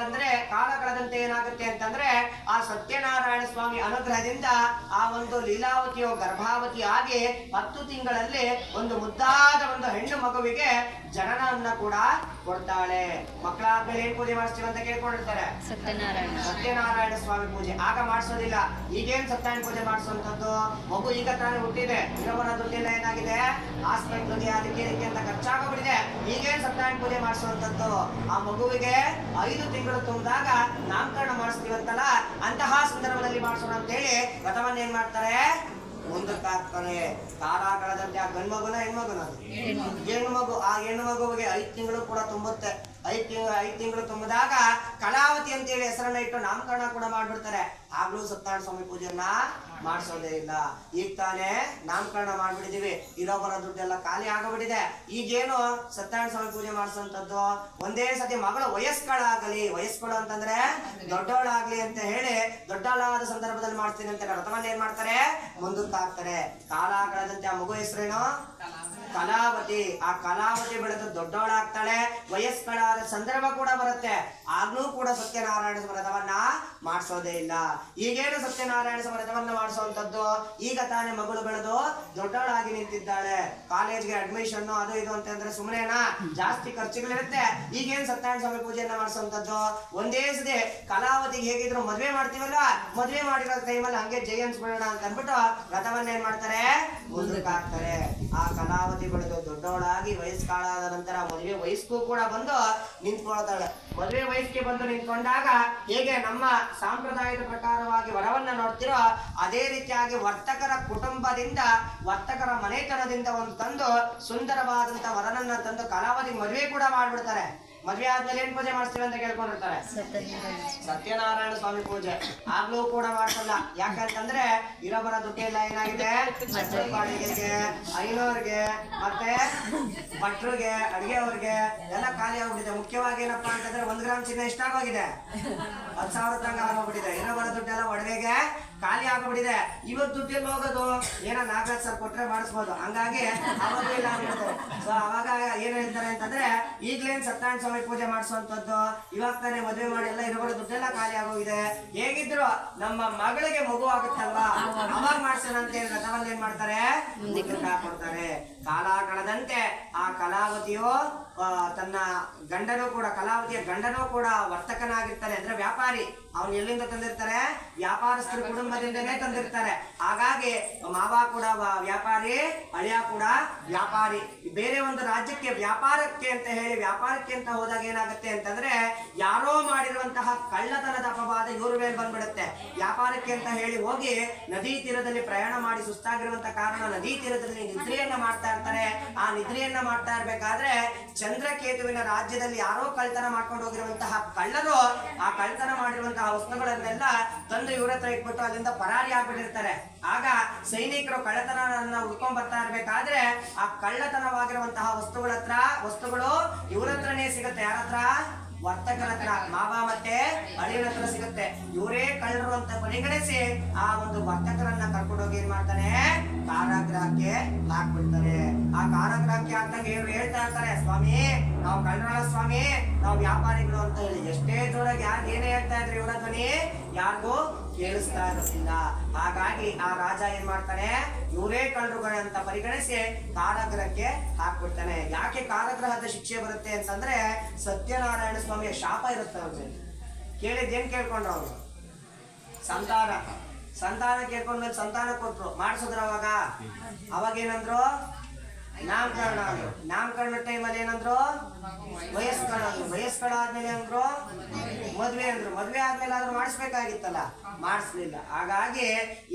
ಕಳೆದಂತೆ ಏನಾಗುತ್ತೆ ಅಂತಂದ್ರೆ ಆ ಸತ್ಯನಾರಾಯಣ ಸ್ವಾಮಿ ಅನುಗ್ರಹದಿಂದ ಆ ಒಂದು ಲೀಲಾವತಿಯು ಗರ್ಭಾವತಿ ಆಗಿ 10 ತಿಂಗಳಲ್ಲಿ ಒಂದು ಮುದ್ದಾದ ಒಂದು ಹೆಣ್ಣು ಮಗುವಿಗೆ ಜನನವನ್ನ ಕೂಡ ಕೊಡ್ತಾಳೆ. ಮಕ್ಕಳಾದ್ಮೇಲೆ ಏನ್ ಪೂಜೆ ಮಾಡಿಸ್ತೀವಿ ಅಂತ ಕೇಳ್ಕೊಂಡಿರ್ತಾರೆ, ಸತ್ಯನಾರಾಯಣ ಸ್ವಾಮಿ ಪೂಜೆ. ಆಗ ಮಾಡಿಸೋದಿಲ್ಲ. ಈಗೇನ್ ಸತ್ಯನಾರಾಯಣ ಪೂಜೆ ಮಾಡಿಸುವಂತದ್ದು, ಮಗು ಈಗ ತಾನೇ ಹುಟ್ಟಿದೆ, ಇರೋವರ ದುಡ್ಡೆಲ್ಲ ಏನಾಗಿದೆ, ಹಾಸ್ಪಿಟ್ಲ್ಗೆ ಅದಕ್ಕೆ ಇದಕ್ಕೆ ಅಂತ ಖರ್ಚಾಗೋಗ್ಬಿಟ್ಟಿದೆ. ಈಗೇನ್ ಸತ್ಯನಾರಾಯಣ ಪೂಜೆ ಮಾಡಿಸುವಂತದ್ದು, ಆ ಮಗುವಿಗೆ 5 ತಿಂಗಳು ತುಂಬಿದಾಗ ನಾಮಕರಣ ಮಾಡಿಸ್ತೀವಂತಲ್ಲ, ಅಂತಹ ಸಂದರ್ಭದಲ್ಲಿ ಮಾಡಿಸೋಣ ಅಂತ ಹೇಳಿ ವ್ರತವನ್ನ ಏನ್ ಮಾಡ್ತಾರೆ, ಮುಂದಕ್ಕೆ ಹಾಕ್ತಾರೆ. ಕಾಲ ಕಳೆದಂತೆ ಆ ಗಂಡ್ಮಗುನ ಹೆಣ್ಮಗುನ ಹೆಣ್ಣು ಮಗು, ಆ ಹೆಣ್ಣು ಮಗುವಿಗೆ 5 ತಿಂಗಳು ಕೂಡ ತುಂಬುತ್ತೆ. 5 ತಿಂಗಳು ತುಂಬಿದಾಗ ಕಲಾವತಿ ಅಂತೇಳಿ ಹೆಸರನ್ನ ಇಟ್ಟು ನಾಮಕರಣ ಕೂಡ ಮಾಡ್ಬಿಡ್ತಾರೆ. ಆಗ್ಲೂ ಸತ್ಯನಾರಾಯಣ ಸ್ವಾಮಿ ಪೂಜೆಯನ್ನ ಮಾಡಿಸೋದೇ ಇಲ್ಲ. ಈಗ ತಾನೇ ನಾಮಕರಣ ಮಾಡ್ಬಿಟ್ಟಿದೀವಿ, ಇರೋ ಬರೋ ದುಡ್ಡೆಲ್ಲ ಖಾಲಿ ಆಗೋಗ್ಬಿಟ್ಟಿದೆ. ಈಗೇನು ಸತ್ಯನಾರಾಯಣ ಸ್ವಾಮಿ ಪೂಜೆ ಮಾಡಿಸೋಂಥದ್ದು, ಒಂದೇ ಸತಿ ಮಗಳು ವಯಸ್ಕಳು ಅಂತಂದ್ರೆ ದೊಡ್ಡವಳಾಗ್ಲಿ ಅಂತ ಹೇಳಿ ದೊಡ್ಡವಳಾದ ಸಂದರ್ಭದಲ್ಲಿ ಮಾಡ್ತೀನಿ ಅಂತ ವ್ರತವನ್ನ ಏನ್ ಮಾಡ್ತಾರೆ, ಮುಂದಕ್ಕೆ ಹಾಕ್ತಾರೆ. ಕಾಲ ಕಳೆದಂತೆ ಆ ಮಗು ಹೆಸರೇನು, ಕಲಾವತಿ. ಆ ಕಲಾವತಿ ಬೆಳೆದು ದೊಡ್ಡವಳಾಗ್ತಾಳೆ, ವಯಸ್ಕಳಾದ ಸಂದರ್ಭ ಕೂಡ ಬರುತ್ತೆ. ಆಗ್ಲೂ ಕೂಡ ಸತ್ಯನಾರಾಯಣ ವ್ರತವನ್ನ ಮಾಡಿಸೋದೇ ಇಲ್ಲ. ಈಗೇನು ಸತ್ಯನಾರಾಯಣ ವ್ರತವನ್ನ ಮಾಡಿಸುವಂತದ್ದು, ಈಗ ತಾನೇ ಮಗಳು ಬೆಳೆದು ದೊಡ್ಡವಳಾಗಿ ನಿಂತಿದ್ದಾಳೆ, ಕಾಲೇಜ್ಗೆ ಅಡ್ಮಿಷನ್ ಅದು ಇದು ಅಂತಂದ್ರೆ ಸುಮ್ಮನೆನಾ, ಜಾಸ್ತಿ ಖರ್ಚುಗಳಿರುತ್ತೆ. ಈಗೇನು ಸತ್ಯನಾರಾಯಣ ಸ್ವಾಮಿ ಪೂಜೆಯನ್ನ ಮಾಡಿಸುವಂತದ್ದು, ಒಂದೇ ಸತಿ ಕಲಾವತಿಗೆ ಹೇಗಿದ್ರು ಮದ್ವೆ ಮಾಡ್ತೀವಲ್ಲ, ಮದ್ವೆ ಮಾಡಿರೋ ಟೈಮಲ್ಲಿ ಹಂಗೆ ಜೈ ಅನ್ಸ್ಬಿಡೋಣ ಅಂತ ಅಂದ್ಬಿಟ್ಟು ವ್ರತವನ್ನ ಏನ್ ಮಾಡ್ತಾರೆ, ಮುಂದಕ್ಕೆ ಹಾಕ್ತಾರೆ. ಆ ಕಲಾವತಿ ಬೆಳೆದು ದೊಡ್ಡವಳಾಗಿ ವಯಸ್ಕಾಳಾದ ನಂತರ ಮದುವೆ ವಯಸ್ಸು ಕೂಡ ಬಂದು ನಿಂತ್ಕೊಳ್ತಾಳೆ. ಮದುವೆ ವಯಸ್ಸಿಗೆ ಬಂದು ನಿಂತ್ಕೊಂಡಾಗ ಹೇಗೆ ನಮ್ಮ ಸಂಪ್ರದಾಯದ ಪ್ರಕಾರವಾಗಿ ವರವನ್ನ ನೋಡ್ತಿರೋ, ಅದೇ ರೀತಿಯಾಗಿ ವರ್ತಕರ ಕುಟುಂಬದಿಂದ, ವರ್ತಕರ ಮನೆತನದಿಂದ ಒಂದು ತಂದು ಸುಂದರವಾದಂತ ವರನನ್ನ ತಂದು ಕಲಾವತಿ ಮದುವೆ ಕೂಡ ಮಾಡ್ಬಿಡ್ತಾರೆ. ಮದ್ವೆ ಆದ್ಮೇಲೆ ಏನ್ ಪೂಜೆ ಮಾಡಿಸ್ತೀವಿ ಅಂತ ಕೇಳ್ಕೊಂಡಿರ್ತಾರೆ. ಸತ್ಯನಾರಾಯಣ ಸ್ವಾಮಿ ಪೂಜೆ ಆಗ್ಲೂ ಕೂಡ ಮಾಡ್ಸಲ್ಲ. ಯಾಕಂತಂದ್ರೆ ಇರೋಬರ ದುಡ್ಡೆಲ್ಲ ಏನಾಗಿದೆ, ಬಾಡಿಗೆಗೆ, ಐನೋರ್ಗೆ, ಮತ್ತೆ ಭಟ್ರಿಗೆ, ಅಡಿಗೆ ಅವ್ರಿಗೆ ಎಲ್ಲ ಖಾಲಿ ಆಗ್ಬಿಟ್ಟಿದೆ. ಮುಖ್ಯವಾಗಿ ಏನಪ್ಪಾ ಅಂತಂದ್ರೆ 1 ಗ್ರಾಮ್ ಚಿನ್ನ ಎಷ್ಟಾಗೋಗಿದೆ, 10,000 ತನಕ ಆಗೋಗ್ಬಿಟ್ಟಿದೆ. ಇರೋಬರ ದುಡ್ಡೆಲ್ಲ ಒಡವೆಗೆ ಖಾಲಿ ಆಗ್ಬಿಟ್ಟಿದೆ. ಇವತ್ತು ದುಡ್ಡೆಲ್ಲ ಹೋಗೋದು, ಏನೋ 4 ಲಕ್ಷ ಕೊಟ್ರೆ ಮಾಡಿಸ್ಬೋದು, ಹಂಗಾಗಿ ಅವಾಗ ಇಲ್ಲ ಆಗ್ಬಿಡುತ್ತೆ. ಸೊ ಅವಾಗ ಏನ್ ಹೇಳ್ತಾರೆ ಅಂತಂದ್ರೆ, ಈಗ್ಲೇನ್ ಸತ್ಯನಾರಾಯಣ ಸ್ವಾಮಿ ಪೂಜೆ ಮಾಡಿಸುವಂತದ್ದು, ಇವಾಗ ತಾನೇ ಮದುವೆ ಮಾಡಿ ಎಲ್ಲ ಇರೋಬರ ದುಡ್ಡೆಲ್ಲ ಖಾಲಿ ಆಗೋಗಿದೆ. ಹೇಗಿದ್ರು ನಮ್ಮ ಮಗಳಿಗೆ ಮಗು ಆಗುತ್ತಲ್ವಾ, ಅವಾಗ ಮಾಡ್ಸೋಣ ಅಂತ ಹೇಳಿ ರಥವನ್ನ ಏನ್ ಮಾಡ್ತಾರೆ, ಮುಂದಕ್ಕೆ ಹಾಕೊಡ್ತಾರೆ. ಕಾಲ ಕಳೆದಂತೆ ಆ ಕಲಾವತಿಯು ತನ್ನ ಗಂಡನೂ ಕೂಡ, ಕಲಾವತಿಯ ಗಂಡನೂ ಕೂಡ ವರ್ತಕನಾಗಿರ್ತಾನೆ, ಅಂದ್ರೆ ವ್ಯಾಪಾರಿ. ಅವ್ನು ಎಲ್ಲಿಂದ ತಂದಿರ್ತಾರೆ, ವ್ಯಾಪಾರಸ್ಥರ ಕುಟುಂಬದಿಂದನೇ ತಂದಿರ್ತಾರೆ. ಹಾಗಾಗಿ ಮಾವ ಕೂಡ ವ್ಯಾಪಾರಿ, ಅಳಿಯ ಕೂಡ ವ್ಯಾಪಾರಿ. ಬೇರೆ ಒಂದು ರಾಜ್ಯಕ್ಕೆ ವ್ಯಾಪಾರಕ್ಕೆ ಅಂತ ಹೇಳಿ, ವ್ಯಾಪಾರಕ್ಕೆ ಅಂತ ಹೋದಾಗ ಏನಾಗುತ್ತೆ ಅಂತಂದ್ರೆ, ಯಾರೋ ಮಾಡಿರುವಂತಹ ಕಳ್ಳತನದ ಅಪವಾದ ಇವ್ರ ಮೇಲೆ ಬಂದ್ಬಿಡುತ್ತೆ. ವ್ಯಾಪಾರಕ್ಕೆ ಅಂತ ಹೇಳಿ ಹೋಗಿ ನದಿ ತೀರದಲ್ಲಿ ಪ್ರಯಾಣ ಮಾಡಿ ಸುಸ್ತಾಗಿರುವಂತ ಕಾರಣ ನದಿ ತೀರದಲ್ಲಿ ನಿದ್ರೆಯನ್ನ ಮಾಡ್ತಾ ಇರ್ತಾರೆ. ಆ ನಿದ್ರೆಯನ್ನ ಮಾಡ್ತಾ ಇರ್ಬೇಕಾದ್ರೆ ಚಂದ್ರಕೇತುವಿನ ರಾಜ್ಯದಲ್ಲಿ ಯಾರೋ ಕಳ್ತನ ಮಾಡ್ಕೊಂಡು ಹೋಗಿರುವಂತಹ ಕಳ್ಳರು ಆ ಕಳ್ತನ ಮಾಡಿರುವಂತಹ ವಸ್ತುಗಳನ್ನೆಲ್ಲ ತಂದು ಇವ್ರ ಹತ್ರ ಇಟ್ಬಿಟ್ಟು ಅಲ್ಲಿಂದ ಪರಾರಿ ಆಗ್ಬಿಟ್ಟಿರ್ತಾರೆ. ಆಗ ಸೈನಿಕರು ಕಳ್ಳತನವನ್ನ ಹುಡ್ಕೊಂಡ್ ಬರ್ತಾ ಇರ್ಬೇಕಾದ್ರೆ ಆ ಕಳ್ಳತನವಾಗಿರುವಂತಹ ವಸ್ತುಗಳು ಇವ್ರ ಹತ್ರನೇ ಸಿಗುತ್ತೆ. ಯಾರ ಹತ್ರ, ವರ್ತಕರ ಹತ್ರ, ಮಾವ ಮತ್ತೆ ಅಳಿಯನ ಹತ್ರ ಸಿಗುತ್ತೆ. ಇವರೇ ಕಳ್ಳರು ಅಂತ ಪರಿಗಣಿಸಿ ಆ ಒಂದು ವರ್ತಕರನ್ನ ಕರ್ಕೊಂಡೋಗಿ ಏನ್ ಮಾಡ್ತಾನೆ, ಕಾರಾಗೃಹಕ್ಕೆ ಹಾಕ್ಬಿಡ್ತಾರೆ. ಆ ಕಾರಾಗೃಹಕ್ಕೆ ಹಾಕ್ದಂಗೆ ಇವ್ರು ಹೇಳ್ತಾ ಇರ್ತಾರೆ, ಸ್ವಾಮಿ ನಾವು ಕಳ್ಳರಲ್ಲ ಸ್ವಾಮಿ, ನಾವು ವ್ಯಾಪಾರಿಗಳು ಅಂತ ಹೇಳಿ. ಎಷ್ಟೇ ಜೋರಾಗಿ ಯಾರು ಏನೇ ಹೇಳ್ತಾ ಇದ್ರು ಇವರ ಧ್ವನಿ ಯಾರಿಗೂ ಕೇಳಿಸ್ತಾ ಇರೋದಿಲ್ಲ. ಹಾಗಾಗಿ ಆ ರಾಜ ಏನ್ ಮಾಡ್ತಾನೆ, ಇವರೇ ಕಳ್ಳರುಗಳು ಅಂತ ಪರಿಗಣಿಸಿ ಕಾರಾಗೃಹಕ್ಕೆ ಹಾಕ್ಬಿಡ್ತಾನೆ. ಯಾಕೆ ಕಾರಾಗೃಹದ ಶಿಕ್ಷೆ ಬರುತ್ತೆ ಅಂತಂದ್ರೆ, ಸತ್ಯನಾರಾಯಣ ಸ್ವಾಮಿಯ ಶಾಪ ಇರುತ್ತೆ ಅವ್ರಿಗೆ. ಕೇಳಿದ್ದೇನ್ ಕೇಳ್ಕೊಂಡ್ರು ಅವರು, ಸಂತಾನ ಕೇಳ್ಕೊಂಡ್ಮೇಲೆ ಸಂತಾನ ಕೊಟ್ರು, ಮಾಡಿಸಿದ್ರು. ಅವಾಗ ಏನಂದ್ರು, ನಾಮಕರಣ ಟೈಮಲ್ಲಿ ಏನಂದ್ರು, ವಯಸ್ಕರ ಆದ್ಮೇಲೆ ಅಂದ್ರು ಮದ್ವೆ ಅಂದ್ರು. ಮದ್ವೆ ಆದ್ಮೇಲೆ ಆದ್ರೂ ಮಾಡಿಸ್ಬೇಕಾಗಿತ್ತಲ್ಲ, ಮಾಡಿಸ್ಲಿಲ್ಲ. ಹಾಗಾಗಿ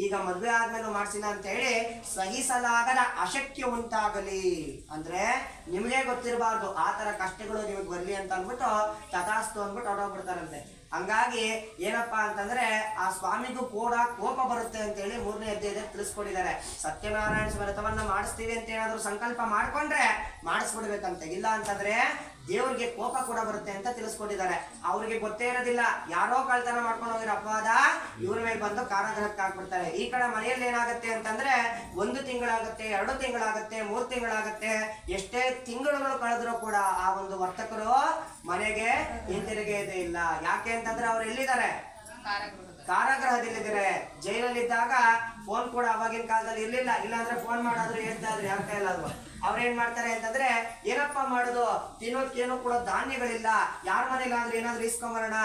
ಈಗ ಮದ್ವೆ ಆದ್ಮೇಲೆ ಮಾಡಿಸಿಲ್ಲ ಅಂತ ಹೇಳಿ ಸಹಿಸಲಾಗದ ಅಶಕ್ಯ ಉಂಟಾಗಲಿ ಅಂದ್ರೆ ನಿಮ್ಗೆ ಗೊತ್ತಿರಬಾರ್ದು, ಆ ತರ ಕಷ್ಟಗಳು ನಿಮಗ್ ಬರ್ಲಿ ಅಂತ ಅಂದ್ಬಿಟ್ಟು ತಥಾಸ್ತು ಅಂದ್ಬಿಟ್ಟು ಹೊರಟೋಗ್ಬಿಡ್ತಾರಂತೆ. ಹಂಗಾಗಿ ಏನಪ್ಪಾ ಅಂತಂದ್ರೆ ಆ ಸ್ವಾಮಿಗೂ ಕೂಡ ಕೋಪ ಬರುತ್ತೆ ಅಂತ ಹೇಳಿ 3ನೇ ಅಧ್ಯಾಯದಲ್ಲಿ ತಿಳಿಸ್ಕೊಟ್ಟಿದ್ದಾರೆ. ಸತ್ಯನಾರಾಯಣ ವ್ರತವನ್ನ ಮಾಡಿಸ್ತೀವಿ ಅಂತ ಏನಾದ್ರು ಸಂಕಲ್ಪ ಮಾಡ್ಕೊಂಡ್ರೆ ಮಾಡಿಸ್ಬಿಡ್ಬೇಕಂತ, ಇಲ್ಲ ಅಂತಂದ್ರೆ ದೇವ್ರಿಗೆ ಕೋಪ ಕೂಡ ಬರುತ್ತೆ ಅಂತ ತಿಳಿಸ್ಕೊಟ್ಟಿದ್ದಾರೆ. ಅವ್ರಿಗೆ ಗೊತ್ತೇ ಇರೋದಿಲ್ಲ, ಯಾರೋ ಕಳ್ತನ ಮಾಡ್ಕೊಂಡು ಹೋಗಿರೋ ಅಪವಾದ ಇವ್ರ ಮೇಲೆ ಬಂದು ಕಾರಾಗೃಹಕ್ಕೆ ಹಾಕ್ಬಿಡ್ತಾರೆ. ಈ ಕಡೆ ಮನೆಯಲ್ಲಿ ಏನಾಗುತ್ತೆ ಅಂತಂದ್ರೆ 1 ತಿಂಗಳಾಗುತ್ತೆ, 2 ತಿಂಗಳಾಗುತ್ತೆ, 3 ತಿಂಗಳಾಗುತ್ತೆ. ಎಷ್ಟೇ ತಿಂಗಳುಗಳು ಕಳೆದ್ರು ಕೂಡ ಆ ಒಂದು ವರ್ತಕರು ಮನೆಗೆ ಹಿಂತಿರುಗೇದೇ ಇಲ್ಲ. ಯಾಕೆ ಅಂತಂದ್ರೆ ಅವ್ರು ಎಲ್ಲಿದ್ದಾರೆ, ಕಾರಾಗೃಹದಲ್ಲಿದ್ದಾರೆ. ಜೈಲಲ್ಲಿದ್ದಾಗ ಫೋನ್ ಕೂಡ ಅವಾಗಿನ ಕಾಲದಲ್ಲಿ ಇರ್ಲಿಲ್ಲ. ಇಲ್ಲಾಂದ್ರೆ ಫೋನ್ ಮಾಡಾದ್ರು ಹೇಳ್ತಾ ಇದ್ರು, ಆಗ್ತಾ ಇಲ್ಲ ಅದು. ಅವ್ರೇನ್ ಮಾಡ್ತಾರೆ ಅಂತಂದ್ರೆ, ಏನಪ್ಪ ಮಾಡುದು, ತಿನ್ನೋದಕ್ಕೇನು ಕೂಡ ಧಾನ್ಯಗಳಿಲ್ಲ, ಯಾರ ಮನೇಲಾದ್ರೂ ಏನಾದ್ರು ಇಸ್ಕೊಂಬರೋಣ,